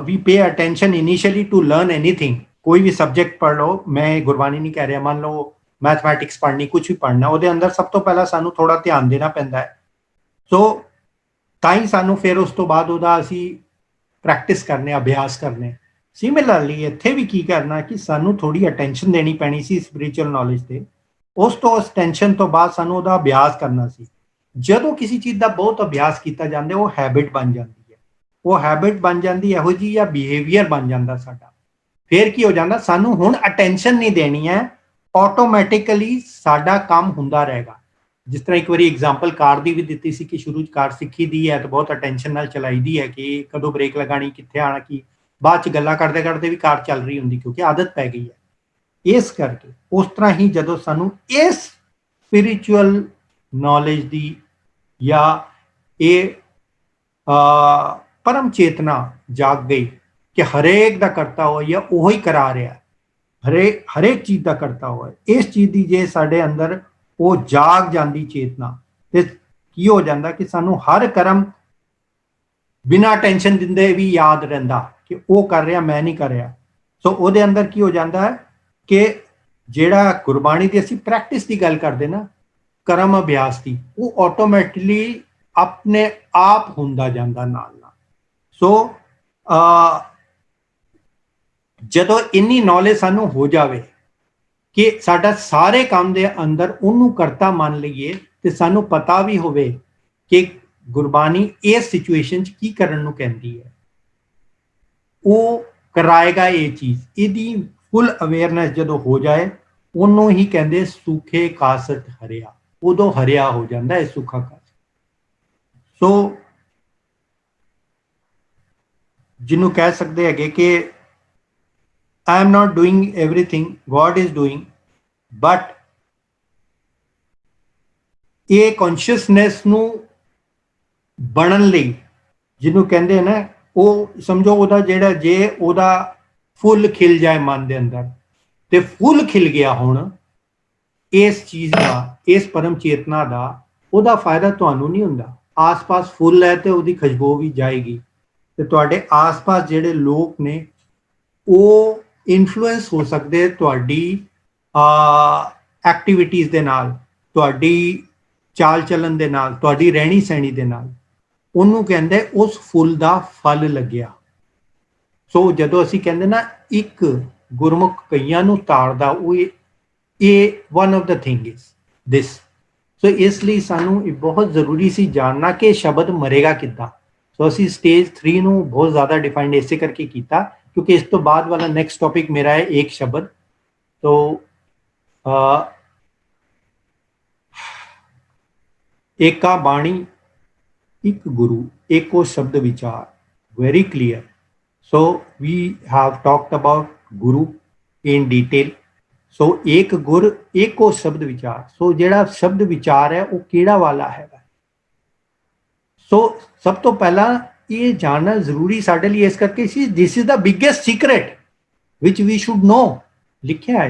we pay attention initially to learn anything, कोई भी सब्जेक्ट पढ़ लो, मैं गुरबाणी नहीं कह रहा, मान लो मैथमैटिक्स पढ़नी, कुछ भी पढ़ना, ਉਹਦੇ ਅੰਦਰ ਸਭ ਤੋਂ ਪਹਿਲਾਂ ਸਾਨੂੰ ਥੋੜਾ ਧਿਆਨ ਦੇਣਾ ਪੈਂਦਾ ਹੈ। ਸੋ ਤਾਂ ਹੀ ਸਾਨੂੰ ਫਿਰ ਉਸ ਤੋਂ ਬਾਅਦ ਉਹਦਾ ਅਸੀਂ ਪ੍ਰੈਕਟਿਸ ਕਰਨੇ, ਅਭਿਆਸ ਕਰਨੇ। ਸਿਮਿਲਰਲੀ ਇੱਥੇ ਵੀ ਕੀ ਕਰਨਾ ਕਿ ਸਾਨੂੰ ਥੋੜੀ ਅਟੈਂਸ਼ਨ ਦੇਣੀ ਪੈਣੀ ਸੀ ਸਪਿਰਿਚੁਅਲ ਨੌਲੇਜ ਤੇ। ਉਸ ਟੈਂਸ਼ਨ ਤੋਂ ਬਾਅਦ ਸਾਨੂੰ ਉਹਦਾ ਅਭਿਆਸ ਕਰਨਾ ਸੀ। ਜਦੋਂ ਕਿਸੇ ਚੀਜ਼ ਦਾ ਬਹੁਤ ਅਭਿਆਸ ਕੀਤਾ ਜਾਂਦਾ ਉਹ ਹੈਬਿਟ ਬਣ ਜਾਂਦੀ ਹੈ। ਉਹ ਹੈਬਿਟ ਬਣ ਜਾਂਦੀ ਇਹੋ ਜਿਹੀ ਜਾਂ ਬਿਹੇਵੀਅਰ ਬਣ ਜਾਂਦਾ ਸਾਡਾ। ਫਿਰ ਕੀ ਹੋ ਜਾਂਦਾ, ਸਾਨੂੰ ਹੁਣ ਅਟੈਂਸ਼ਨ ਨਹੀਂ ਦੇਣੀ ਹੈ, ਆਟੋਮੈਟਿਕਲੀ ਸਾਡਾ ਕੰਮ ਹੁੰਦਾ ਰਹੇਗਾ। ਜਿਸ ਤਰ੍ਹਾਂ ਇੱਕ ਵਾਰੀ ਐਗਜ਼ਾਮਪਲ ਕਾਰ ਦੀ ਵੀ ਦਿੱਤੀ ਸੀ ਕਿ ਸ਼ੁਰੂ 'ਚ ਕਾਰ ਸਿੱਖੀ ਦੀ ਹੈ ਤਾਂ ਬਹੁਤ ਅਟੈਂਸ਼ਨ ਨਾਲ ਚਲਾਈ ਦੀ ਹੈ ਕਿ ਕਦੋਂ ਬ੍ਰੇਕ ਲਗਾਣੀ, ਕਿੱਥੇ ਆਣਾ, ਕੀ। ਬਾਅਦ 'ਚ ਗੱਲਾਂ ਕਰਦੇ ਕਰਦੇ ਵੀ ਕਾਰ ਚੱਲ ਰਹੀ ਹੁੰਦੀ ਕਿਉਂਕਿ ਆਦਤ ਪੈ ਗਈ ਹੈ। ਇਸ ਕਰਕੇ ਉਸ ਤਰ੍ਹਾਂ ਹੀ ਜਦੋਂ ਸਾਨੂੰ ਇਸ ਸਪਿਰਿਚੁਅਲ ਨੌਲੇਜ ਦੀ ਜਾਂ ਇਹ परम चेतना जाग गई कि हरेक ਦਾ ਕਰਤਾ ਹੋਇਆ ਉਹ ਹੀ ਕਰਾ ਰਿਹਾ, ਹਰੇਕ ਚੀਜ਼ ਦਾ ਕਰਤਾ ਹੋਇਆ। ਇਸ ਚੀਜ਼ ਦੀ ਜੇ ਸਾਡੇ ਅੰਦਰ ਉਹ ਜਾਗ ਜਾਂਦੀ ਚੇਤਨਾ, ਤੇ ਕੀ ਹੋ ਜਾਂਦਾ ਕਿ ਸਾਨੂੰ ਹਰ ਕਰਮ ਬਿਨਾਂ ਟੈਨਸ਼ਨ ਦਿੰਦੇ ਵੀ ਯਾਦ ਰਹਿੰਦਾ ਕਿ ਉਹ ਕਰ ਰਿਹਾ, ਮੈਂ ਨਹੀਂ ਕਰ ਰਿਹਾ। ਸੋ ਉਹਦੇ ਅੰਦਰ ਕੀ ਹੋ ਜਾਂਦਾ ਹੈ ਕਿ ਜਿਹੜਾ ਗੁਰਬਾਣੀ ਦੀ ਅਸੀਂ ਪ੍ਰੈਕਟਿਸ ਦੀ ਗੱਲ ਕਰਦੇ ਨਾ, ਕਰਮ ਅਭਿਆਸ ਦੀ, ਉਹ ਆਟੋਮੈਟਿਕਲੀ ਆਪਣੇ ਆਪ ਹੁੰਦਾ ਜਾਂਦਾ ਨਾਲ ਨਾਲ। ਸੋ ਜਦੋਂ ਇੰਨੀ ਨੌਲੇਜ ਸਾਨੂੰ ਹੋ ਜਾਵੇ ਕਿ ਸਾਡਾ ਸਾਰੇ ਕੰਮ ਦੇ ਅੰਦਰ ਉਹਨੂੰ ਕਰਤਾ ਮੰਨ ਲਈਏ, ਤੇ ਸਾਨੂੰ ਪਤਾ ਵੀ ਹੋਵੇ ਕਿ ਗੁਰਬਾਣੀ ਇਸ ਸਿਚੁਏਸ਼ਨ 'ਚ ਕੀ ਕਰਨ ਨੂੰ ਕਹਿੰਦੀ ਹੈ, ਉਹ ਕਰਾਏਗਾ ਇਹ ਚੀਜ਼। ਇਹਦੀ ਫੁੱਲ ਅਵੇਅਰਨੈਸ ਜਦੋਂ ਹੋ ਜਾਏ, ਉਹਨੂੰ ਹੀ ਕਹਿੰਦੇ ਸੁਖੇ ਕਾਸਟ ਹਰਿਆ, ਉਦੋਂ ਹਰਿਆ ਹੋ ਜਾਂਦਾ ਹੈ ਸੁਖਾ ਕਾਸਟ। ਸੋ ਜਿਹਨੂੰ ਕਹਿ ਸਕਦੇ ਹੈਗੇ ਕਿ I am not doing everything, God is doing, but ਇਹ ਕੌਨਸ਼ੀਅਸਨੈਸ ਨੂੰ ਬਣਨ ਲਈ, ਜਿਹਨੂੰ ਕਹਿੰਦੇ ਨਾ, ਉਹ ਸਮਝੋ ਉਹਦਾ ਜਿਹੜਾ ਜੇ ਉਹਦਾ ਫੁੱਲ ਖਿਲ ਜਾਏ ਮਨ ਦੇ ਅੰਦਰ, ਤੇ ਫੁੱਲ ਖਿਲ ਗਿਆ ਹੁਣ ਇਸ ਚੀਜ਼ ਦਾ, ਇਸ ਪਰਮ ਚੇਤਨਾ ਦਾ, ਉਹਦਾ ਫਾਇਦਾ ਤੁਹਾਨੂੰ ਨਹੀਂ ਹੁੰਦਾ। ਆਸ-ਪਾਸ ਫੁੱਲ ਹੈ ਤੇ ਉਹਦੀ ਖੁਸ਼ਬੂ ਵੀ ਜਾਏਗੀ, ਤੇ ਤੁਹਾਡੇ ਆਸ-ਪਾਸ ਜਿਹੜੇ ਲੋਕ ਨੇ ਉਹ ਇਨਫਲੂਐਂਸ ਹੋ ਸਕਦੇ ਤੁਹਾਡੀ ਐਕਟੀਵਿਟੀਜ਼ ਦੇ ਨਾਲ, ਤੁਹਾਡੀ ਚਾਲ ਚੱਲਣ ਦੇ ਨਾਲ, ਤੁਹਾਡੀ ਰਹਿਣੀ ਸਹਿਣੀ ਦੇ ਨਾਲ। ਉਹਨੂੰ ਕਹਿੰਦੇ ਉਸ ਫੁੱਲ ਦਾ ਫਲ ਲੱਗਿਆ। ਸੋ ਜਦੋਂ ਅਸੀਂ ਕਹਿੰਦੇ ਨਾ ਇੱਕ ਗੁਰਮੁਖ ਕਈਆਂ ਨੂੰ ਤਾੜਦਾ, ਉਹ ਇਹ one of the thing is this. So ਇਸ ਲਈ ਸਾਨੂੰ ਇਹ ਬਹੁਤ ਜ਼ਰੂਰੀ ਸੀ ਜਾਣਨਾ ਕਿ ਸ਼ਬਦ ਮਰੇਗਾ ਕਿੱਦਾਂ। ਸੋ ਅਸੀਂ ਸਟੇਜ 3 ਨੂੰ ਬਹੁਤ ਜ਼ਿਆਦਾ ਡਿਫਾਈਨਡ ਇਸੇ ਕਰਕੇ ਕੀਤਾ ਕਿਉਂਕਿ ਇਸ ਤੋਂ ਬਾਅਦ ਵਾਲਾ ਨੈਕਸਟ ਟੌਪਿਕ ਮੇਰਾ ਹੈ ਇੱਕ ਸ਼ਬਦ। तो एका बाणी एक गुरु एको शब्द विचार, very clear. So we have talked about guru in detail. So एक गुर एको शब्द विचार, so जेड़ा शब्द विचार है वो केड़ा वाला है। So सब तो पहला ये जानना जरूरी साडे लिए इस करके सी, this is the biggest secret which we should know. लिखा है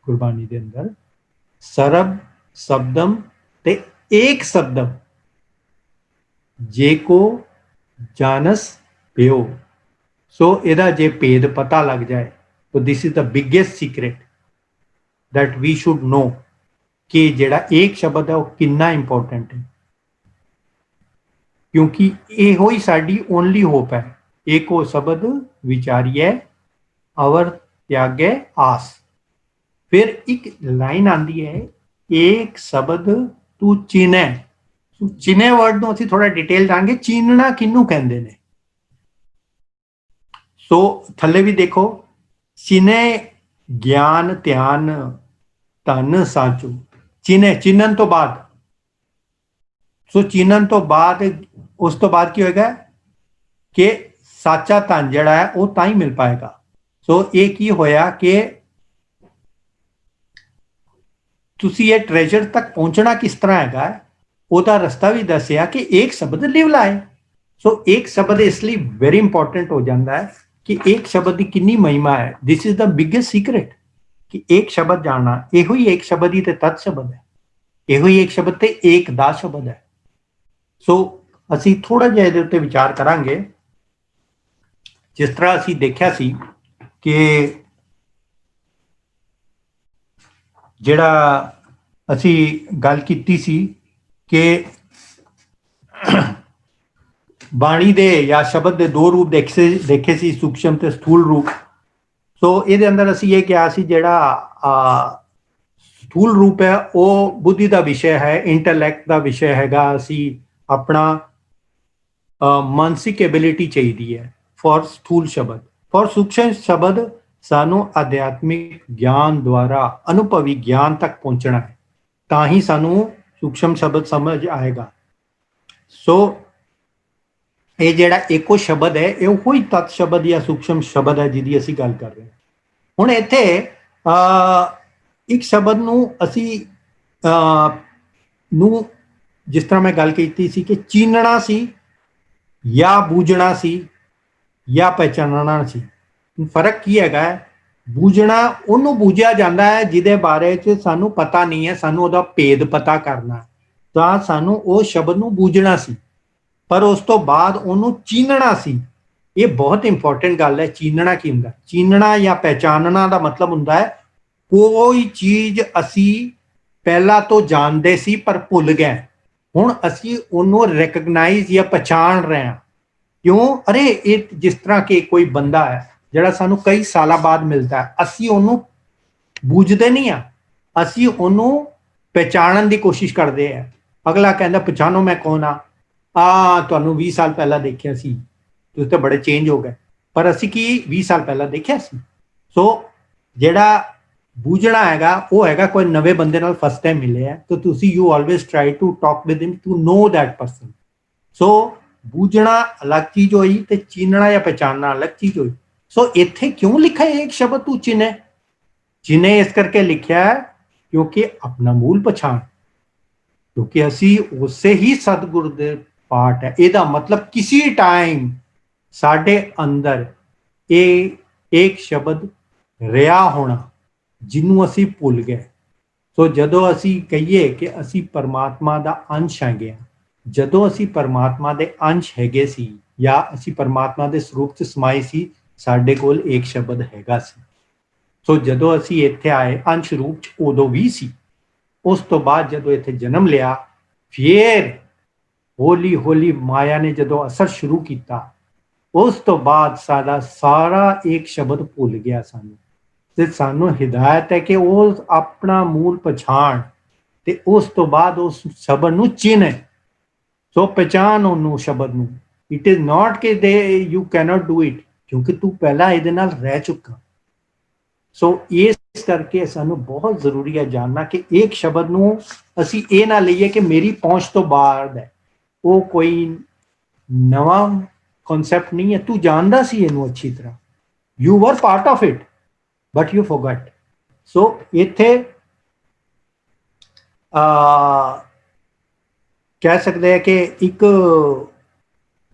गुरबाणी दे अंदर सरब शब्दम ते एक शब्दम जे को जानस प्यो। सो एदा जे भेद पता लग जाए तो this is the biggest secret that we should know कि जेड़ा एक शब्द है वो कितना इंपॉर्टेंट है, क्योंकि यो ही साडी ओनली होप है। एको शब्द विचारिए अवर त्यागे आस। फिर एक लाइन आती है एक शब्द तू चीने। चीने वर्ड ਨੂੰ ਅਸੀਂ ਥੋੜਾ ਡਿਟੇਲ ਜਾਣਗੇ, ਚੀਨਣਾ ਕਿਹਨੂੰ ਕਹਿੰਦੇ ਨੇ। ਸੋ ਥੱਲੇ ਵੀ ਦੇਖੋ, ਚੀਨੇ ਗਿਆਨ ਧਿਆਨ ਧਨ ਸਾਚੂ। ਚੀਨੇ ਚੀਨਣ ਤੋਂ ਬਾਅਦ, ਸੋ ਚੀਨਣ ਤੋਂ ਬਾਅਦ ਉਸ ਤੋਂ ਬਾਅਦ ਕੀ ਹੋਏਗਾ ਕਿ ਸਾਚਾ ਧਨ ਜਿਹੜਾ ਹੈ ਉਹ ਤਾਂ ਹੀ ਮਿਲ ਪਾਏਗਾ। ਸੋ ਇਹ ਕੀ ਹੋਇਆ ਕਿ ਤੁਸੀਂ ਇਹ ਟ੍ਰੈਜਰ ਤੱਕ ਪਹੁੰਚਣਾ ਕਿਸ ਤਰ੍ਹਾਂ ਹੈਗਾ, ਉਹਦਾ ਰਸਤਾ ਵੀ ਦੱਸਿਆ ਕਿ ਇੱਕ ਸ਼ਬਦ ਲਿਵ ਲਾਏ। ਸੋ ਇੱਕ ਸ਼ਬਦ ਇਸ ਲਈ ਵੈਰੀ ਇੰਪੋਰਟੈਂਟ ਹੋ ਜਾਂਦਾ ਹੈ ਕਿ ਇੱਕ ਸ਼ਬਦ ਦੀ ਕਿੰਨੀ ਮਹਿਮਾ ਹੈ। This is the biggest secret ਕਿ ਇੱਕ ਸ਼ਬਦ ਜਾਣਨਾ। ਇਹੋ ਹੀ ਇੱਕ ਸ਼ਬਦ ਹੀ ਤੇ ਤਤ ਸ਼ਬਦ ਹੈ, ਇਹੋ ਹੀ ਇੱਕ ਸ਼ਬਦ ਤੇ ਇੱਕ ਦਾ ਸ਼ਬਦ ਹੈ। ਸੋ ਅਸੀਂ ਥੋੜਾ ਜਿਹਾ ਇਹਦੇ ਉੱਤੇ ਵਿਚਾਰ ਕਰਾਂਗੇ। ਜਿਸ ਤਰ੍ਹਾਂ ਅਸੀਂ ਦੇਖਿਆ ਸੀ ਕਿ ਜਿਹੜਾ ਅਸੀਂ ਗੱਲ ਕੀਤੀ ਸੀ ਕਿ ਬਾਣੀ ਦੇ ਜਾਂ ਸ਼ਬਦ ਦੇ ਦੋ ਰੂਪ ਦੇਖੇ ਸੀ, ਸੂਖਸ਼ਮ ਤੇ ਸਥੂਲ ਰੂਪ। ਸੋ ਇਹਦੇ ਅੰਦਰ ਅਸੀਂ ਇਹ ਕਿਹਾ ਸੀ ਜਿਹੜਾ ਸਥੂਲ ਰੂਪ ਹੈ ਉਹ ਬੁੱਧੀ ਦਾ ਵਿਸ਼ਾ ਹੈ, ਇੰਟੈਲੈਕਟ ਦਾ ਵਿਸ਼ਾ ਹੈਗਾ। ਅਸੀਂ ਆਪਣਾ ਮਾਨਸਿਕ ਐਬਿਲਿਟੀ ਚਾਹੀਦੀ ਹੈ ਫॉर ਸਥੂਲ ਸ਼ਬਦ। ਫॉर ਸੂਖਸ਼ਮ ਸ਼ਬਦ ਸਾਨੂੰ ਅਧਿਆਤਮਿਕ ਗਿਆਨ ਦੁਆਰਾ ਅਨੁਭਵੀ ਗਿਆਨ ਤੱਕ ਪਹੁੰਚਣਾ ਹੈ, ਤਾਂ ਹੀ ਸਾਨੂੰ ਸੂਖਸ਼ਮ ਸ਼ਬਦ ਸਮਝ ਆਏਗਾ। ਸੋ ਇਹ ਜਿਹੜਾ ਇੱਕੋ ਸ਼ਬਦ ਹੈ ਇਹ ਉਹੀ ਤਤ ਸ਼ਬਦ ਜਾਂ ਸੂਖਸ਼ਮ ਸ਼ਬਦ ਹੈ ਜਿਹਦੀ ਅਸੀਂ ਗੱਲ ਕਰ ਰਹੇ ਹਾਂ। ਹੁਣ ਇੱਥੇ ਇੱਕ ਸ਼ਬਦ ਨੂੰ ਅਸੀਂ ਨੂੰ ਜਿਸ ਤਰ੍ਹਾਂ ਮੈਂ ਗੱਲ ਕੀਤੀ ਸੀ ਕਿ ਚੀਨਣਾ ਸੀ, ਜਾਂ ਬੂਝਣਾ ਸੀ ਜਾਂ ਪਹਿਚਾਨਣਾ ਸੀ। ਫਰਕ ਕੀ ਹੈਗਾ ਹੈ? ਬੂਝਣਾ ਉਹਨੂੰ ਬੂਝਿਆ ਜਾਂਦਾ ਹੈ ਜਿਹਦੇ ਬਾਰੇ ਚ ਸਾਨੂੰ ਪਤਾ ਨਹੀਂ ਹੈ, ਸਾਨੂੰ ਉਹਦਾ ਭੇਦ ਪਤਾ ਕਰਨਾ, ਤਾਂ ਸਾਨੂੰ ਉਹ ਸ਼ਬਦ ਨੂੰ ਬੂਝਣਾ ਸੀ। ਪਰ ਉਸ ਤੋਂ ਬਾਅਦ ਉਹਨੂੰ ਚੀਨਣਾ ਸੀ। ਇਹ ਬਹੁਤ ਇੰਪੋਰਟੈਂਟ ਗੱਲ ਹੈ। ਚੀਨਣਾ ਕੀ ਹੁੰਦਾ? ਚੀਨਣਾ ਜਾਂ ਪਹਿਚਾਨਣਾ ਦਾ ਮਤਲਬ ਹੁੰਦਾ ਹੈ ਕੋਈ ਚੀਜ਼ ਅਸੀਂ ਪਹਿਲਾਂ ਤੋਂ ਜਾਣਦੇ ਸੀ ਪਰ ਭੁੱਲ ਗਏ, ਹੁਣ ਅਸੀਂ ਉਹਨੂੰ ਰੈਕਗਨਾਈਜ਼ ਜਾਂ ਪਛਾਣ ਰਹੇ ਹਾਂ। ਕਿਉਂ? ਅਰੇ ਇਹ ਜਿਸ ਤਰ੍ਹਾਂ ਕਿ ਕੋਈ ਬੰਦਾ ਹੈ ਜਿਹੜਾ ਸਾਨੂੰ ਕਈ ਸਾਲਾਂ ਬਾਅਦ ਮਿਲਦਾ ਹੈ, ਅਸੀਂ ਉਹਨੂੰ ਬੂਝਦੇ ਨਹੀਂ ਆ, ਅਸੀਂ ਉਹਨੂੰ ਪਹਿਚਾਣਨ ਦੀ ਕੋਸ਼ਿਸ਼ ਕਰਦੇ ਆ। ਅਗਲਾ ਕਹਿੰਦਾ ਪਛਾਣੋ ਮੈਂ ਕੌਣ ਆ ਤੁਹਾਨੂੰ 20 ਸਾਲ ਪਹਿਲਾਂ ਦੇਖਿਆ ਸੀ, ਤੁਸੀਂ ਤਾਂ ਬੜੇ ਚੇਂਜ ਹੋ ਗਏ। ਪਰ ਅਸੀਂ ਕੀ 20 ਸਾਲ ਪਹਿਲਾਂ ਦੇਖਿਆ ਸੀ? ਸੋ ਜਿਹੜਾ ਬੂਝਣਾ ਹੈਗਾ ਉਹ ਹੈਗਾ ਕੋਈ ਨਵੇਂ ਬੰਦੇ ਨਾਲ ਫਸਟ ਟਾਈਮ ਮਿਲੇ ਆ ਤਾਂ ਤੁਸੀਂ you always try to talk with him to know that person. So ਬੂਝਣਾ ਅਲੱਗ ਚੀਜ਼ ਹੋਈ ਤੇ ਚੀਨਣਾ ਜਾਂ ਪਛਾਣਨਾ ਅਲੱਗ ਚੀਜ਼ ਹੋਈ। ਸੋ ਇੱਥੇ ਕਿਉਂ ਲਿਖਿਆ ਇੱਕ ਸ਼ਬਦ ਤੂੰ ਚਿਨੇ? ਜਿਨੇ ਇਸ ਕਰਕੇ ਲਿਖਿਆ ਹੈ ਕਿਉਂਕਿ ਆਪਣਾ ਮੂਲ ਪਛਾਣ, ਕਿਉਂਕਿ ਅਸੀਂ ਉਸੇ ਹੀ ਸਤਿਗੁਰ ਦੇ ਪਾਠ ਹੈ। ਇਹਦਾ ਮਤਲਬ ਕਿਸੇ ਟਾਈਮ ਸਾਡੇ ਅੰਦਰ ਇਹ ਇੱਕ ਸ਼ਬਦ ਰਿਹਾ ਹੋਣਾ ਜਿਹਨੂੰ ਅਸੀਂ ਭੁੱਲ ਗਏ। ਸੋ ਜਦੋਂ ਅਸੀਂ ਕਹੀਏ ਕਿ ਅਸੀਂ ਪਰਮਾਤਮਾ ਦਾ ਅੰਸ਼ ਹੈਗੇ, ਜਦੋਂ ਅਸੀਂ ਪਰਮਾਤਮਾ ਦੇ ਅੰਸ਼ ਹੈਗੇ ਸੀ ਜਾਂ ਅਸੀਂ ਪਰਮਾਤਮਾ ਦੇ ਸਰੂਪ 'ਚ ਸਮਾਏ ਸੀ, ਸਾਡੇ ਕੋਲ ਇੱਕ ਸ਼ਬਦ ਹੈਗਾ ਸੀ। ਸੋ ਜਦੋਂ ਅਸੀਂ ਇੱਥੇ ਆਏ ਅੰਸ਼ ਰੂਪ 'ਚ ਉਦੋਂ ਵੀ ਸੀ। ਉਸ ਤੋਂ ਬਾਅਦ ਜਦੋਂ ਇੱਥੇ ਜਨਮ ਲਿਆ, ਫਿਰ ਹੌਲੀ ਹੌਲੀ ਮਾਇਆ ਨੇ ਜਦੋਂ ਅਸਰ ਸ਼ੁਰੂ ਕੀਤਾ, ਉਸ ਤੋਂ ਬਾਅਦ ਸਾਡਾ ਸਾਰਾ ਇੱਕ ਸ਼ਬਦ ਭੁੱਲ ਗਿਆ ਸਾਨੂੰ। ਤੇ ਸਾਨੂੰ ਹਿਦਾਇਤ ਹੈ ਕਿ ਉਹ ਆਪਣਾ ਮੂਲ ਪਛਾਣ ਤੇ ਉਸ ਤੋਂ ਬਾਅਦ ਉਸ ਸ਼ਬਦ ਨੂੰ ਚਿਣੇ। ਸੋ ਪਛਾਣ ਉਹਨੂੰ ਸ਼ਬਦ ਨੂੰ। ਇਟ ਇਜ਼ ਨਾਟ ਕਿ ਦੇ ਯੂ ਕੈਨੋਟ ਡੂ ਇਟ, ਕਿਉਂਕਿ ਤੂੰ ਪਹਿਲਾਂ ਇਹਦੇ ਨਾਲ ਰਹਿ ਚੁੱਕਾ। ਸੋ ਇਸ ਕਰਕੇ ਸਾਨੂੰ ਬਹੁਤ ਜ਼ਰੂਰੀ ਹੈ ਜਾਣਨਾ ਕਿ ਇੱਕ ਸ਼ਬਦ ਨੂੰ ਅਸੀਂ ਇਹ ਨਾ ਲਈਏ ਕਿ ਮੇਰੀ ਪਹੁੰਚ ਤੋਂ ਬਾਹਰ ਹੈ। ਉਹ ਕੋਈ ਨਵਾਂ ਕਨਸੈਪਟ ਨਹੀਂ ਹੈ, ਤੂੰ ਜਾਣਦਾ ਸੀ ਇਹਨੂੰ ਅੱਛੀ ਤਰ੍ਹਾਂ, you were part of it but you forgot. So ਇੱਥੇ ਕਹਿ ਸਕਦੇ ਆ ਕਿ ਇੱਕ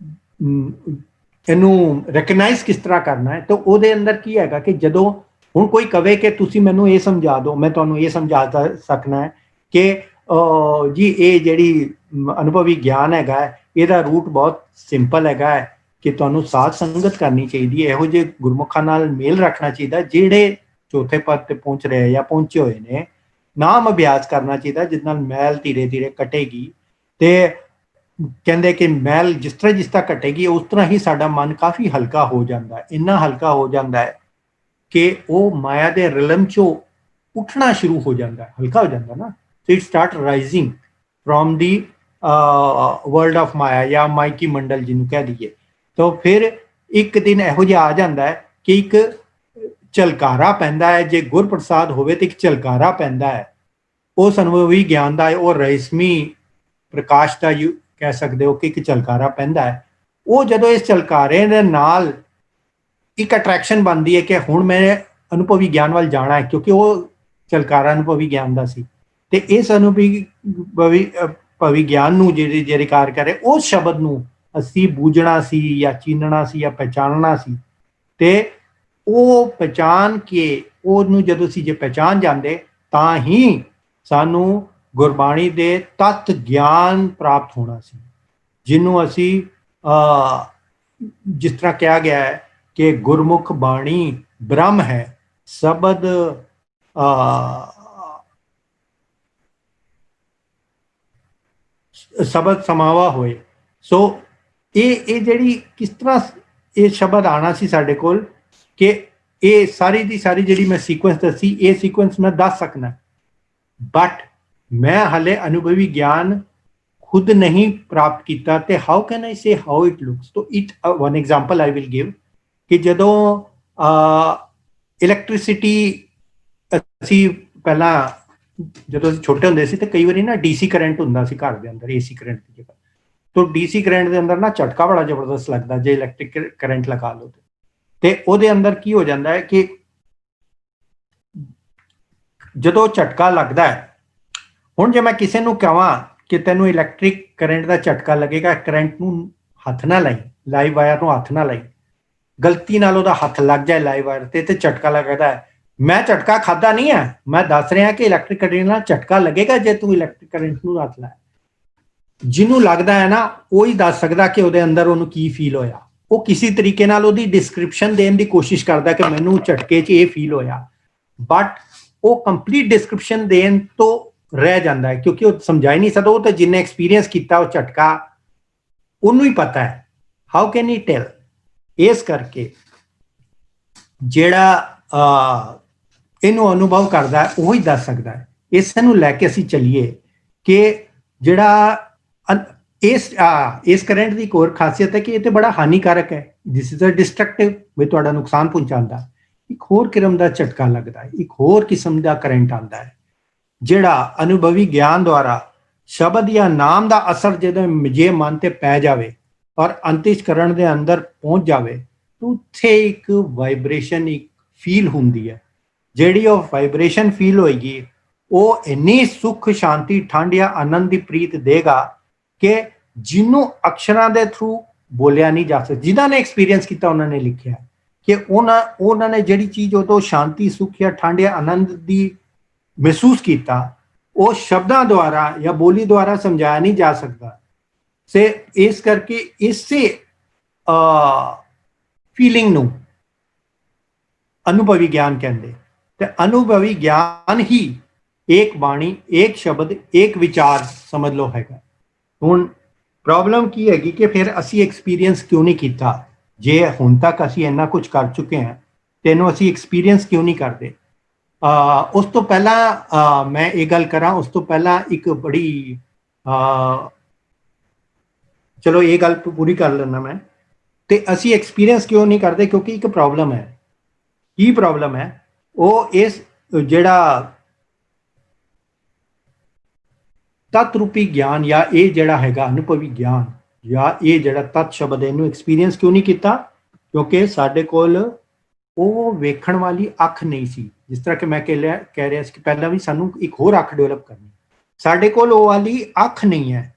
ਇਹਨੂੰ ਰੈਕਗਨਾਈਜ਼ ਕਿਸ ਤਰ੍ਹਾਂ ਕਰਨਾ ਹੈ। ਤਾਂ ਉਹਦੇ ਅੰਦਰ ਕੀ ਹੈਗਾ ਕਿ ਜਦੋਂ ਹੁਣ ਕੋਈ ਕਵੇ ਕਿ ਤੁਸੀਂ ਮੈਨੂੰ ਇਹ ਸਮਝਾ ਦਿਓ, ਮੈਂ ਤੁਹਾਨੂੰ ਇਹ ਸਮਝਾ ਸਕਣਾ ਹੈ ਕਿ ਜੀ ਇਹ ਜਿਹੜੀ ਅਨੁਭਵੀ ਗਿਆਨ ਹੈਗਾ ਇਹਦਾ ਰੂਟ ਬਹੁਤ ਸਿੰਪਲ ਹੈਗਾ ਹੈ ਕਿ ਤੁਹਾਨੂੰ ਸਾਧ ਸੰਗਤ ਕਰਨੀ ਚਾਹੀਦੀ ਹੈ, ਇਹੋ ਜਿਹੇ ਗੁਰਮੁਖਾਂ ਨਾਲ ਮੇਲ ਰੱਖਣਾ ਚਾਹੀਦਾ ਜਿਹੜੇ ਚੌਥੇ ਪਦ ਤੇ ਪਹੁੰਚ ਰਹੇ ਜਾਂ ਪਹੁੰਚੇ ਹੋਏ ਨੇ। ਨਾਮ ਅਭਿਆਸ ਕਰਨਾ ਚਾਹੀਦਾ ਜਿਸ ਨਾਲ ਮੈਲ ਧੀਰੇ ਧੀਰੇ ਘਟੇਗੀ। ਤੇ ਕਹਿੰਦੇ ਕਿ ਮੈਲ ਜਿਸ ਤਰ੍ਹਾਂ ਘਟੇਗੀ ਉਸ ਤਰ੍ਹਾਂ ਹੀ ਸਾਡਾ ਮਨ ਕਾਫੀ ਹਲਕਾ ਹੋ ਜਾਂਦਾ ਹੈ। ਇੰਨਾ ਹਲਕਾ ਹੋ ਜਾਂਦਾ ਹੈ ਕਿ ਉਹ ਮਾਇਆ ਦੇ ਰਿਲਮ ਚੋਂ ਉੱਠਣਾ ਸ਼ੁਰੂ ਹੋ ਜਾਂਦਾ ਹੈ, ਹਲਕਾ ਹੋ ਜਾਂਦਾ ਨਾ। So it start rising from the world of ਮਾਇਆ ਜਾਂ ਮਾਈਕੀ ਮੰਡਲ ਜਿਹਨੂੰ ਕਹਿ ਦਈਏ। ਤਾਂ ਫਿਰ ਇੱਕ ਦਿਨ ਇਹੋ ਜਿਹਾ ਆ ਜਾਂਦਾ ਹੈ ਕਿ ਇੱਕ ਝਲਕਾਰਾ ਪੈਂਦਾ ਹੈ। ਜੇ ਗੁਰਪ੍ਰਸਾਦ ਹੋਵੇ ਤਾਂ ਇੱਕ ਝਲਕਾਰਾ ਪੈਂਦਾ ਹੈ ਉਸ ਅਨੁਭਵੀ ਗਿਆਨ ਦਾ, ਉਹ ਰੇਸ਼ਮੀ ਪ੍ਰਕਾਸ਼ ਦਾ ਕਹਿ ਸਕਦੇ ਹੋ ਕਿ ਇੱਕ ਝਲਕਾਰਾ ਪੈਂਦਾ ਹੈ। ਉਹ ਜਦੋਂ ਇਸ ਝਲਕਾਰੇ ਦੇ ਨਾਲ ਇੱਕ ਅਟਰੈਕਸ਼ਨ ਬਣਦੀ ਹੈ ਕਿ ਹੁਣ ਮੈਂ ਅਨੁਭਵੀ ਗਿਆਨ ਵੱਲ ਜਾਣਾ ਹੈ, ਕਿਉਂਕਿ ਉਹ ਝਲਕਾਰਾ ਅਨੁਭਵੀ ਗਿਆਨ ਦਾ ਸੀ। ਤੇ ਇਸ ਅਨੁਭਵੀ ਗਿਆਨ ਨੂੰ ਜਿਹੜੇ ਕਾਰ ਕਰੇ ਉਸ ਸ਼ਬਦ ਨੂੰ ਅਸੀਂ ਬੂਝਣਾ ਸੀ ਜਾਂ ਚੀਨਣਾ ਸੀ ਜਾਂ ਪਹਿਚਾਨਣਾ ਸੀ। ਤੇ ਉਹ ਪਹਿਚਾਨ ਕੇ ਉਹਨੂੰ ਜਦੋਂ ਅਸੀਂ ਜੇ ਪਹਿਚਾਨ ਜਾਂਦੇ ਤਾਂ ਹੀ ਸਾਨੂੰ ਗੁਰਬਾਣੀ ਦੇ ਤੱਤ ਗਿਆਨ ਪ੍ਰਾਪਤ ਹੋਣਾ ਸੀ, ਜਿਹਨੂੰ ਅਸੀਂ ਜਿਸ ਤਰ੍ਹਾਂ ਕਿਹਾ ਗਿਆ ਹੈ ਕਿ ਗੁਰਮੁਖ ਬਾਣੀ ਬ੍ਰਹਮ ਹੈ, ਸ਼ਬਦ ਸ਼ਬਦ ਸਮਾਵਾ ਹੋਏ। ਸੋ ਇਹ ਜਿਹੜੀ ਕਿਸ ਤਰ੍ਹਾਂ ਇਹ ਸ਼ਬਦ ਆਣਾ ਸੀ ਸਾਡੇ ਕੋਲ ਕਿ ਇਹ ਸਾਰੀ ਦੀ ਸਾਰੀ ਜਿਹੜੀ ਮੈਂ ਸੀਕੁਐਂਸ ਦੱਸੀ, ਇਹ ਸੀਕੁਐਂਸ ਮੈਂ ਦੱਸ ਸਕਣਾ, ਬਟ ਮੈਂ ਹਾਲੇ ਅਨੁਭਵੀ ਗਿਆਨ ਖੁਦ ਨਹੀਂ ਪ੍ਰਾਪਤ ਕੀਤਾ। ਤੇ how can I say how it looks? ਤੋ it one example I will give ਕਿ ਜਦੋਂ ਇਲੈਕਟ੍ਰਿਸਿਟੀ ਅਸੀਂ ਪਹਿਲਾਂ ਜਦੋਂ ਅਸੀਂ ਛੋਟੇ ਹੁੰਦੇ ਸੀ ਤੇ ਕਈ ਵਾਰੀ ਨਾ ਡੀਸੀ ਕਰੰਟ ਹੁੰਦਾ ਸੀ ਘਰ ਦੇ ਅੰਦਰ, ਏਸੀ ਕਰੰਟ ਦੀ ਜਗ੍ਹਾ। ਤੋ ਡੀਸੀ ਕਰੰਟ ਦੇ ਅੰਦਰ ਨਾ ਝਟਕਾ ਬੜਾ ਜ਼ਬਰਦਸਤ ਲੱਗਦਾ ਜੇ ਇਲੈਕਟ੍ਰਿਕ ਕਰੰਟ ਲਗਾ ਲਓ ਤੇ ਉਹਦੇ ਅੰਦਰ ਕੀ ਹੋ ਜਾਂਦਾ ਹੈ ਕਿ ਜਦੋਂ ਝਟਕਾ ਲੱਗਦਾ ਹੈ, ਹੁਣ ਜੇ ਮੈਂ ਕਿਸੇ ਨੂੰ ਕਹਾਂ ਕਿ ਤੈਨੂੰ ਇਲੈਕਟ੍ਰਿਕ ਕਰੰਟ ਦਾ ਝਟਕਾ ਲੱਗੇਗਾ, ਕਰੰਟ ਨੂੰ हथ ना लाई, लाइव वायर ਨੂੰ हथ ना लाई, गलती नाल ਉਹਦਾ हथ लग जाए लाइव वायर ते झटका लगता है। मैं झटका खादा नहीं है, मैं दस रहा कि इलैक्ट्रिक करंट ਨਾਲ झटका लगेगा जे तू इलैक्ट्रिक करंट ਨੂੰ हथ लाए। ਜਿਹਨੂੰ ਲੱਗਦਾ ਹੈ ਨਾ ਉਹ ਹੀ ਦੱਸ ਸਕਦਾ ਕਿ ਉਹਦੇ ਅੰਦਰ ਉਹਨੂੰ ਕੀ ਫੀਲ ਹੋਇਆ। ਉਹ ਕਿਸੇ ਤਰੀਕੇ ਨਾਲ ਉਹਦੀ ਡਿਸਕ੍ਰਿਪਸ਼ਨ ਦੇਣ ਦੀ ਕੋਸ਼ਿਸ਼ ਕਰਦਾ ਕਿ ਮੈਨੂੰ ਝਟਕੇ 'ਚ ਇਹ ਫੀਲ ਹੋਇਆ, ਬਟ ਉਹ ਕੰਪਲੀਟ ਡਿਸਕ੍ਰਿਪਸ਼ਨ ਦੇਣ ਤੋਂ ਰਹਿ ਜਾਂਦਾ ਹੈ ਕਿਉਂਕਿ ਉਹ ਸਮਝਾ ਹੀ ਨਹੀਂ ਸਕਦਾ। ਉਹ ਤਾਂ ਜਿੰਨੇ ਐਕਸਪੀਰੀਅੰਸ ਕੀਤਾ ਉਹ ਝਟਕਾ ਉਹਨੂੰ ਹੀ ਪਤਾ ਹੈ, ਹਾਊ ਕੈਨ ਹੀ ਟੈਲ। ਇਸ ਕਰਕੇ ਜਿਹੜਾ ਇਹਨੂੰ ਅਨੁਭਵ ਕਰਦਾ ਹੈ ਉਹ ਹੀ ਦੱਸ ਸਕਦਾ ਹੈ। ਇਸ ਨੂੰ ਲੈ ਕੇ ਅਸੀਂ ਚੱਲੀਏ ਕਿ ਜਿਹੜਾ ਇਸ ਕਰੰਟ ਦੀ ਇੱਕ ਹੋਰ ਖਾਸੀਅਤ ਹੈ ਕਿ ਇਹ ਤੇ ਬੜਾ ਹਾਨੀਕਾਰਕ ਹੈ। ਦਿਸ ਇਜ਼ ਅ ਡਿਸਟਰਕਟਿਵ, ਵੀ ਤੁਹਾਡਾ ਨੁਕਸਾਨ ਪਹੁੰਚਾਉਂਦਾ। ਇੱਕ ਹੋਰ ਕਿਸਮ ਦਾ ਝਟਕਾ ਲੱਗਦਾ ਹੈ, ਇੱਕ ਹੋਰ ਕਿਸਮ ਦਾ ਕਰੰਟ ਆਉਂਦਾ ਹੈ ਜਿਹੜਾ ਅਨੁਭਵੀ ਗਿਆਨ ਦੁਆਰਾ ਸ਼ਬਦ ਜਾਂ ਨਾਮ ਦਾ ਅਸਰ ਜਦੋਂ ਜੇ ਮਨ ਤੇ ਪੈ ਜਾਵੇ ਔਰ ਅੰਤਿਸ਼ਕਰਣ ਦੇ ਅੰਦਰ ਪਹੁੰਚ ਜਾਵੇ ਤਾਂ ਉੱਥੇ ਇੱਕ ਵਾਈਬ੍ਰੇਸ਼ਨ ਇੱਕ ਫੀਲ ਹੁੰਦੀ ਹੈ। ਜਿਹੜੀ ਉਹ ਵਾਈਬ੍ਰੇਸ਼ਨ ਫੀਲ ਹੋਏਗੀ ਉਹ ਇੰਨੀ ਸੁੱਖ ਸ਼ਾਂਤੀ ਠੰਡ ਜਾਂ ਆਨੰਦ ਦੀ ਪ੍ਰੀਤ ਦੇਗਾ ਕਿ ਜਿਹਨੂੰ ਅਕਸ਼ਰਾਂ ਦੇ ਥਰੂ ਬੋਲਿਆ ਨਹੀਂ ਜਾ ਸਕਦਾ। ਜਿਨ੍ਹਾਂ ਨੇ ਐਕਸਪੀਰੀਅੰਸ ਕੀਤਾ ਉਹਨਾਂ ਨੇ ਲਿਖਿਆ ਕਿ ਉਹਨਾਂ ਨੇ ਜਿਹੜੀ ਚੀਜ਼ ਉਦੋਂ ਸ਼ਾਂਤੀ ਸੁੱਖ ਜਾਂ ਠੰਡ ਜਾਂ ਆਨੰਦ ਦੀ ਮਹਿਸੂਸ ਕੀਤਾ ਉਹ ਸ਼ਬਦਾਂ ਦੁਆਰਾ ਜਾਂ ਬੋਲੀ ਦੁਆਰਾ ਸਮਝਾਇਆ ਨਹੀਂ ਜਾ ਸਕਦਾ। ਸੇ ਇਸ ਕਰਕੇ ਇਸੇ ਫੀਲਿੰਗ ਨੂੰ ਅਨੁਭਵੀ ਗਿਆਨ ਕਹਿੰਦੇ। ਤੇ ਅਨੁਭਵੀ ਗਿਆਨ ਹੀ ਇੱਕ ਬਾਣੀ, ਇੱਕ ਸ਼ਬਦ, ਇੱਕ ਵਿਚਾਰ ਸਮਝ ਲਓ ਹੈਗਾ। ਹੁਣ ਪ੍ਰੋਬਲਮ ਕੀ ਹੈਗੀ ਕਿ ਫਿਰ ਅਸੀਂ ਐਕਸਪੀਰੀਅੰਸ ਕਿਉਂ ਨਹੀਂ ਕੀਤਾ? ਜੇ ਹੁਣ ਤੱਕ ਅਸੀਂ ਇੰਨਾ ਕੁਝ ਕਰ ਚੁੱਕੇ ਹਾਂ ਤੇ ਇਹਨੂੰ ਅਸੀਂ ਐਕਸਪੀਰੀਅੰਸ ਕਿਉਂ ਨਹੀਂ ਕਰਦੇ? ਉਸ ਤੋਂ ਪਹਿਲਾਂ ਮੈਂ ਇਹ ਗੱਲ ਕਰਾਂ, ਉਸ ਤੋਂ ਪਹਿਲਾਂ ਇੱਕ ਬੜੀ ਚਲੋ ਇਹ ਗੱਲ ਪੂਰੀ ਕਰ ਲੈਣਾ ਮੈਂ। ਤੇ ਅਸੀਂ ਐਕਸਪੀਰੀਅੰਸ ਕਿਉਂ ਨਹੀਂ ਕਰਦੇ? ਕਿਉਂਕਿ ਇੱਕ ਪ੍ਰੋਬਲਮ ਹੈ। ਕੀ ਪ੍ਰੋਬਲਮ ਹੈ? ਉਹ ਇਸ ਜਿਹੜਾ ਤਤ ਰੂਪੀ ਗਿਆਨ ਜਾਂ ਇਹ ਜਿਹੜਾ ਹੈਗਾ ਅਨੁਭਵੀ ਗਿਆਨ ਜਾਂ ਇਹ ਜਿਹੜਾ ਤਤ ਸ਼ਬਦ ਇਹਨੂੰ ਐਕਸਪੀਰੀਅੰਸ ਕਿਉਂ ਨਹੀਂ ਕੀਤਾ? ਕਿਉਂਕਿ ਸਾਡੇ ਕੋਲ ਉਹ ਵੇਖਣ ਵਾਲੀ ਅੱਖ ਨਹੀਂ ਸੀ। ਜਿਸ ਤਰ੍ਹਾਂ ਕਿ ਮੈਂ ਕਹਿ ਰਿਹਾ ਸੀ ਕਿ ਪਹਿਲਾਂ ਵੀ ਸਾਨੂੰ ਇੱਕ ਹੋਰ ਅੱਖ ਡਿਵੈਲਪ ਕਰਨੀ। ਸਾਡੇ ਕੋਲ ਉਹ ਵਾਲੀ ਅੱਖ ਨਹੀਂ ਹੈ,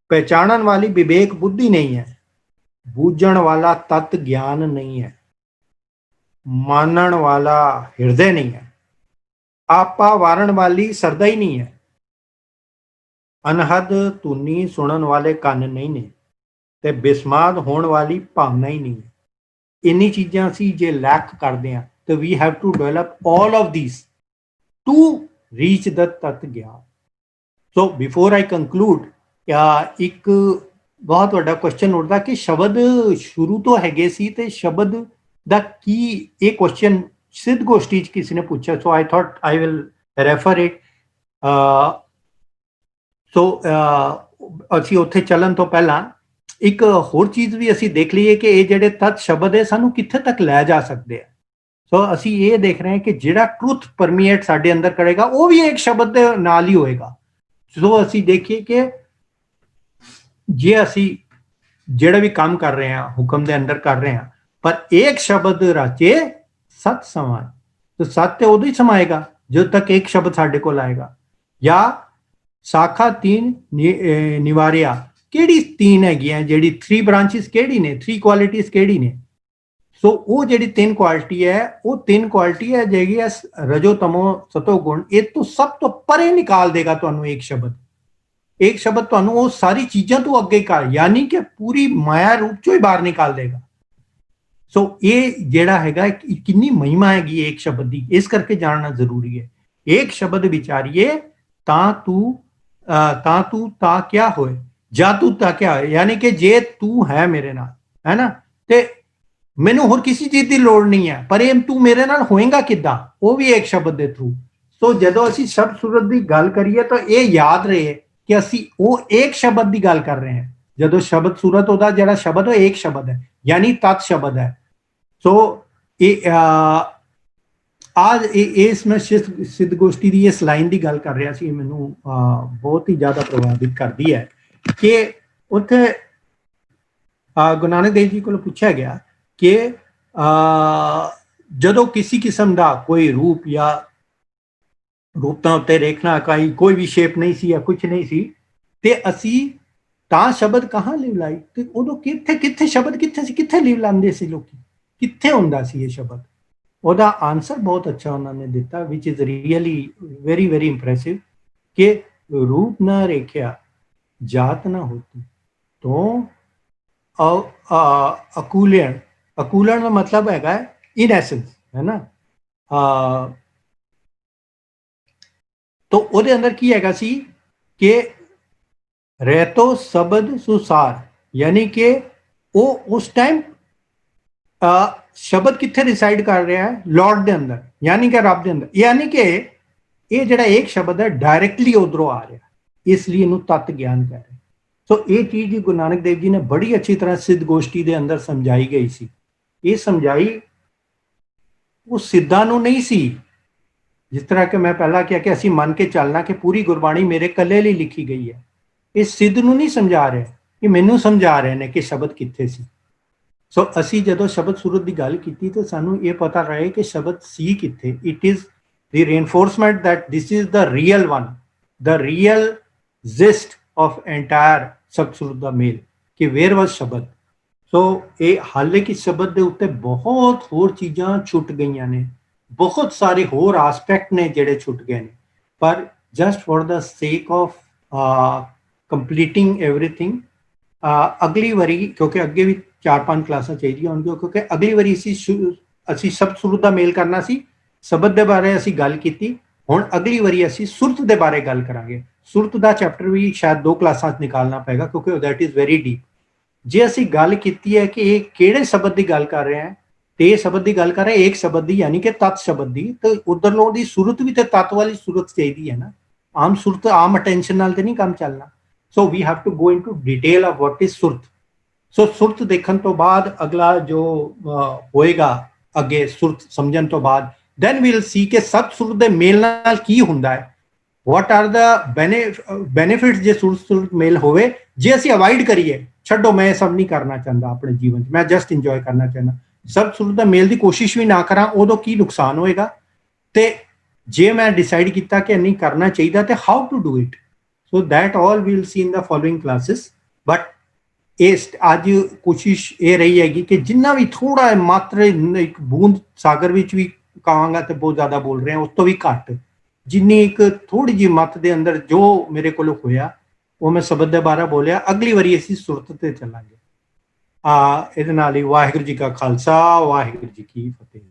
ਪਹਿਚਾਣਨ ਵਾਲੀ ਵਿਵੇਕ ਬੁੱਧੀ ਨਹੀਂ ਹੈ, ਬੂਝਣ ਵਾਲਾ ਤਤ ਗਿਆਨ ਨਹੀਂ ਹੈ, ਮਾਨਣ ਵਾਲਾ ਹਿਰਦੇ ਨਹੀਂ ਹੈ, ਆਪਾ ਵਾਰਨ ਵਾਲੀ ਸਰਦਾ ਹੀ ਨਹੀਂ ਹੈ, ਅਨਹਦ ਧੁਨੀ ਸੁਣਨ ਵਾਲੇ ਕੰਨ ਨਹੀਂ ਨੇ ਤੇ ਬਿਸਮਾਦ ਹੋਣ ਵਾਲੀ ਭਾਵਨਾ ਹੀ ਨਹੀਂ ਹੈ। ਇੰਨੀ ਚੀਜ਼ਾਂ ਅਸੀਂ ਜੇ ਲੈਕ ਕਰਦੇ ਹਾਂ ਤਾਂ we have to develop all of these to reach the ਤਤ ਗਿਆਨ। ਸੋ ਬਿਫੋਰ ਆਈ ਕੰਕਲੂਡ, ਇੱਕ ਬਹੁਤ ਵੱਡਾ ਕੁਐਸਚਨ ਉੱਠਦਾ ਕਿ ਸ਼ਬਦ ਸ਼ੁਰੂ ਤੋਂ ਹੈਗੇ ਸੀ ਤੇ ਸ਼ਬਦ ਦਾ ਕੀ? ਇਹ ਕੁਐਸਚਨ ਸਿੱਧ ਗੋਸ਼ਟੀ 'ਚ ਕਿਸੇ ਨੇ ਪੁੱਛਿਆ। So I thought I will refer it. So ਅਸੀਂ ਉੱਥੇ ਚੱਲਣ ਤੋਂ ਪਹਿਲਾਂ ਇੱਕ ਹੋਰ ਚੀਜ਼ ਵੀ ਅਸੀਂ ਦੇਖ ਲਈਏ ਕਿ ਇਹ ਜਿਹੜੇ ਤਤ ਸ਼ਬਦ ਹੈ ਸਾਨੂੰ ਕਿੱਥੇ ਤੱਕ ਲੈ ਜਾ ਸਕਦੇ ਆ। ਸੋ ਅਸੀਂ ਇਹ ਦੇਖ ਰਹੇ ਹਾਂ ਕਿ ਜਿਹੜਾ ਟਰੂਥ ਪਰਮੀਏਟ ਸਾਡੇ ਅੰਦਰ ਕਰੇਗਾ ਉਹ ਵੀ ਇੱਕ ਸ਼ਬਦ ਦੇ ਨਾਲ ਹੀ ਹੋਏਗਾ। ਸੋ ਅਸੀਂ ਦੇਖੀਏ ਕਿ ਜੇ ਅਸੀਂ ਜਿਹੜਾ ਵੀ ਕੰਮ ਕਰ ਰਹੇ ਹਾਂ ਹੁਕਮ ਦੇ ਅੰਦਰ ਕਰ ਰਹੇ ਹਾਂ, ਪਰ ਇੱਕ ਸ਼ਬਦ ਰਾਚੇ ਸਤ ਸਮਾਏ, ਤਾਂ ਸਤ ਤੇ ਉਦੋਂ ਹੀ ਸਮਾਏਗਾ ਜਦੋਂ ਤੱਕ ਇੱਕ ਸ਼ਬਦ ਸਾਡੇ ਕੋਲ ਆਏਗਾ। ਜਾਂ ਸਾਖਾ ਤੀਨ ਨਿਵਾਰਿਆ, ਕਿਹੜੀ ਤੀਨ ਹੈਗੀਆਂ? ਜਿਹੜੀ 3 ਬ੍ਰਾਂਚਿਸ ਕਿਹੜੀ ਨੇ? 3 ਕੁਆਲਿਟੀਜ਼ ਕਿਹੜੀ ਨੇ? ਸੋ ਉਹ ਜਿਹੜੀ 3 ਕੁਆਲਿਟੀ ਹੈ ਉਹ 3 ਕੁਆਲਿਟੀ ਹੈ ਜਿਹੜੀ ਹੈ ਰਜੋ ਤਮੋ ਸਤੋ ਗੁਣ। ਇਹ ਤੋਂ ਸਭ ਤੋਂ ਪਰੇ ਨਿਕਾਲ ਦੇਗਾ ਤੁਹਾਨੂੰ ਇੱਕ ਸ਼ਬਦ। ਇੱਕ ਸ਼ਬਦ ਤੁਹਾਨੂੰ ਉਹ ਸਾਰੀ ਚੀਜ਼ਾਂ ਤੋਂ ਅੱਗੇ ਕਰ, ਯਾਨੀ ਕਿ ਪੂਰੀ ਮਾਇਆ ਰੂਪ ਚੋਂ ਹੀ ਬਾਹਰ ਨਿਕਾਲ ਦੇਗਾ। ਸੋ ਇਹ ਜਿਹੜਾ ਹੈਗਾ ਕਿੰਨੀ ਮਹਿਮਾ ਹੈਗੀ ਇੱਕ ਸ਼ਬਦ ਦੀ, ਇਸ ਕਰਕੇ ਜਾਣਨਾ ਜ਼ਰੂਰੀ ਹੈ। ਇੱਕ ਸ਼ਬਦ ਵਿਚਾਰੀਏ ਤਾਂ ਤੂੰ ਤਾਂ ਕਿਆ ਹੋਏ, ਜਾਂ ਤੂੰ ਤਾਂ ਕਿਆ ਹੋਏ, ਯਾਨੀ ਕਿ ਜੇ ਤੂੰ ਹੈ ਮੇਰੇ ਨਾਲ, ਹੈ ਨਾ, ਤੇ ਮੈਨੂੰ ਹੋਰ ਕਿਸੇ ਚੀਜ਼ ਦੀ ਲੋੜ ਨਹੀਂ ਹੈ, ਪਰ ਇਹ ਤੂੰ ਮੇਰੇ ਨਾਲ ਹੋਏਗਾ ਕਿੱਦਾਂ? ਉਹ ਵੀ ਇੱਕ ਸ਼ਬਦ ਦੇ ਥਰੂ। ਸੋ ਜਦੋਂ ਅਸੀਂ ਸ਼ਬਦ ਸੂਰਤ ਦੀ ਗੱਲ ਕਰੀਏ ਤਾਂ ਇਹ ਯਾਦ ਰਹੇ ਕਿ ਅਸੀਂ ਉਹ ਇੱਕ ਸ਼ਬਦ ਦੀ ਗੱਲ ਕਰ ਰਹੇ ਹਾਂ। ਜਦੋਂ ਸ਼ਬਦ ਸੂਰਤ ਉਹਦਾ ਜਿਹੜਾ ਸ਼ਬਦ ਉਹ ਇੱਕ ਸ਼ਬਦ ਹੈ, ਯਾਨੀ ਤਤ ਸ਼ਬਦ ਹੈ। ਸੋ ਇਹ ਇਸ ਮੈਂ ਸਿੱਧ ਗੋਸ਼ਟੀ ਦੀ ਇਸ ਲਾਈਨ ਦੀ ਗੱਲ ਕਰ ਰਿਹਾ ਸੀ, ਮੈਨੂੰ ਬਹੁਤ ਹੀ ਜ਼ਿਆਦਾ ਪ੍ਰਭਾਵਿਤ ਕਰਦੀ ਹੈ ਕਿ ਉੱਥੇ ਗੁਰੂ ਨਾਨਕ ਦੇਵ ਜੀ ਕੋਲ ਪੁੱਛਿਆ ਗਿਆ ਕਿ ਜਦੋਂ ਕਿਸੇ ਕਿਸਮ ਦਾ ਕੋਈ ਰੂਪ ਜਾਂ ਰੂਪਾਂ ਉੱਤੇ ਰੇਖਣਾ ਕੋਈ ਵੀ ਸ਼ੇਪ ਨਹੀਂ ਸੀ ਜਾਂ ਕੁਝ ਨਹੀਂ ਸੀ, ਤੇ ਅਸੀਂ ਤਾਂ ਸ਼ਬਦ ਕਹਾਂ ਲਿਵ ਲਾਈ, ਤੇ ਉਦੋਂ ਕਿੱਥੇ ਕਿੱਥੇ ਸ਼ਬਦ ਕਿੱਥੇ ਸੀ, ਕਿੱਥੇ ਲਿਵ ਲਾਉਂਦੇ ਸੀ ਲੋਕੀ, ਕਿੱਥੇ ਹੁੰਦਾ ਸੀ ਇਹ ਸ਼ਬਦ। ਉਹਦਾ ਆਨਸਰ ਬਹੁਤ ਅੱਛਾ ਉਹਨਾਂ ਨੇ ਦਿੱਤਾ, which is really very very impressive, ਕਿ रूप न रेख्या जात न होती तो अकूलन, अकूलन का मतलब है इन एसेंस, है ना। तो ਉਹਦੇ ਅੰਦਰ ਕੀ ਹੈਗਾ ਸੀ ਕਿ ਰਹਿਤੋ ਸ਼ਬਦ ਸੁਸਾਰ, ਯਾਨੀ ਕਿ ਉਹ ਉਸ ਟਾਈਮ ਸ਼ਬਦ ਕਿੱਥੇ ਰਿਸਾਈਡ ਕਰ ਰਿਹਾ ਹੈ, ਲਾਰਡ ਦੇ ਅੰਦਰ, ਯਾਨੀ ਕਿ ਰੱਬ ਦੇ ਅੰਦਰ, ਯਾਨੀ ਕਿ ਇਹ ਜਿਹੜਾ ਇੱਕ ਸ਼ਬਦ ਹੈ ਡਾਇਰੈਕਟਲੀ ਉਧਰੋਂ ਆ ਰਿਹਾ, ਇਸ ਲਈ ਇਹਨੂੰ ਤਤ ਗਿਆਨ ਕਹਿ ਰਹੇ। ਸੋ ਇਹ ਚੀਜ਼ ਗੁਰੂ ਨਾਨਕ ਦੇਵ ਜੀ ਨੇ ਬੜੀ ਅੱਛੀ ਤਰ੍ਹਾਂ ਸਿੱਧ ਗੋਸ਼ਟੀ ਦੇ ਅੰਦਰ ਸਮਝਾਈ ਗਈ ਸੀ। ਇਹ ਸਮਝਾਈ ਉਸ ਸਿੱਧਾਂ ਨੂੰ ਨਹੀਂ ਸੀ, ਜਿਸ ਤਰ੍ਹਾਂ ਕਿ ਮੈਂ ਪਹਿਲਾਂ ਕਿਹਾ ਕਿ ਅਸੀਂ ਮੰਨ ਕੇ ਚੱਲਣਾ ਕਿ ਪੂਰੀ ਗੁਰਬਾਣੀ ਮੇਰੇ ਇਕੱਲੇ ਲਈ ਲਿਖੀ ਗਈ ਹੈ। ਇਹ ਸਿੱਧ ਨੂੰ ਨਹੀਂ ਸਮਝਾ ਰਿਹਾ, ਇਹ ਮੈਨੂੰ ਸਮਝਾ ਰਹੇ ਨੇ ਕਿ ਸ਼ਬਦ ਕਿੱਥੇ ਸੀ। ਸੋ ਅਸੀਂ ਜਦੋਂ ਸ਼ਬਦ ਸੂਰਤ ਦੀ ਗੱਲ ਕੀਤੀ ਤਾਂ ਸਾਨੂੰ ਇਹ ਪਤਾ ਰਹੇ ਕਿ ਸ਼ਬਦ ਸੀ ਕਿੱਥੇ। It is the reinforcement that this is the real one, the real zest of entire Sabsurat da Mel, कि where was शब्द। सो ये हाले कि शब्द दे उत्ते बहुत होर चीज़ां छुट गईयां ने, बहुत सारे होर आस्पेक्ट ने जेड़े छुट गए ने, पर just for the sake of completing everything, अगली वारी क्योंकि अगे भी 4-5 क्लासां चाहिए होंगी, क्योंकि अगली वारी असी सबसुरत दा मेल करना सी, शब्द ਦੇ ਬਾਰੇ ਅਸੀਂ ਗੱਲ ਕੀਤੀ। ਹੁਣ ਅਗਲੀ ਵਾਰੀ ਅਸੀਂ ਸੁਰਤ ਦੇ ਬਾਰੇ ਗੱਲ ਕਰਾਂਗੇ। ਸੁਰਤ ਦਾ ਚੈਪਟਰ ਵੀ ਸ਼ਾਇਦ 2 ਕਲਾਸਾਂ 'ਚ ਨਿਕਾਲਣਾ ਪਏਗਾ, ਕਿਉਂਕਿ ਦੈਟ ਇਜ਼ ਵੈਰੀ ਡੀਪ। ਜੇ ਅਸੀਂ ਗੱਲ ਕੀਤੀ ਹੈ ਕਿ ਇਹ ਕਿਹੜੇ ਸ਼ਬਦ ਦੀ ਗੱਲ ਕਰ ਰਹੇ ਹਾਂ, ਤੇ ਇਹ ਸ਼ਬਦ ਦੀ ਗੱਲ ਕਰ ਰਹੇ ਇੱਕ ਸ਼ਬਦ ਦੀ, ਯਾਨੀ ਕਿ ਤਤ ਸ਼ਬਦ ਦੀ, ਤੇ ਉਧਰ ਲੋਕ ਦੀ ਸੁਰਤ ਵੀ ਤੇ ਤਤ ਵਾਲੀ ਸੁਰਤ ਚਾਹੀਦੀ ਹੈ ਨਾ। ਆਮ ਸੁਰਤ ਆਮ ਅਟੈਂਸ਼ਨ ਨਾਲ ਤੇ ਨਹੀਂ ਕੰਮ ਚੱਲਣਾ। So we have to go into detail of what is ਸੁਰਤ। ਸੋ ਸੁਰਤ ਦੇਖਣ ਤੋਂ ਬਾਅਦ ਅਗਲਾ ਜੋ ਹੋਏਗਾ ਅੱਗੇ ਸੁਰਤ ਸਮਝਣ ਤੋਂ ਬਾਅਦ, then we'll see ਕਿ ਸਤਸੁਰਤ ਦੇ ਮੇਲ ਨਾਲ ਕੀ ਹੁੰਦਾ ਹੈ, what are the benefits ਜੇ ਸੁਰਤ ਮੇਲ ਹੋਵੇ। ਜੇ ਅਸੀਂ ਅਵਾਇਡ ਕਰੀਏ, ਛੱਡੋ ਮੈਂ ਇਹ ਸਭ ਨਹੀਂ ਕਰਨਾ ਚਾਹੁੰਦਾ ਆਪਣੇ ਜੀਵਨ 'ਚ, ਮੈਂ ਜਸਟ ਇੰਜੋਏ ਕਰਨਾ ਚਾਹੁੰਦਾ, ਸਤਸੁਰਤ ਦਾ ਮੇਲ ਦੀ ਕੋਸ਼ਿਸ਼ ਵੀ ਨਾ ਕਰਾਂ, ਉਦੋਂ ਕੀ ਨੁਕਸਾਨ ਹੋਏਗਾ। ਤੇ ਜੇ ਮੈਂ ਡਿਸਾਈਡ ਕੀਤਾ ਕਿ ਨਹੀਂ ਕਰਨਾ ਚਾਹੀਦਾ, ਤੇ how to do it, so that all we'll see in the following classes. But ਇਸ ਅੱਜ ਕੋਸ਼ਿਸ਼ ਇਹ ਰਹੀ ਹੈਗੀ ਕਿ ਜਿੰਨਾ ਵੀ ਥੋੜਾ ਮਾਤਰ ਇੱਕ ਬੂੰਦ ਸਾਗਰ ਵਿੱਚ ਵੀ ਕਹਾਂਗਾ ਤੇ ਬਹੁਤ ਜ਼ਿਆਦਾ ਬੋਲ ਰਹੇ ਹਾਂ, ਉਸ ਤੋਂ ਵੀ ਘੱਟ, ਜਿੰਨੀ ਇੱਕ ਥੋੜੀ ਜਿਹੀ ਮੱਤ ਦੇ ਅੰਦਰ ਜੋ ਮੇਰੇ ਕੋਲ ਹੋਇਆ ਉਹ ਮੈਂ ਸ਼ਬਦ ਦੇ ਬਾਰੇ ਬੋਲਿਆ। ਅਗਲੀ ਵਾਰੀ ਅਸੀਂ ਸੁਰਤ ਤੇ ਚੱਲਾਂਗੇ। ਇਹਦੇ ਨਾਲ ਹੀ ਵਾਹਿਗੁਰੂ ਜੀ ਕਾ ਖਾਲਸਾ, ਵਾਹਿਗੁਰੂ ਜੀ ਕੀ ਫਤਿਹ।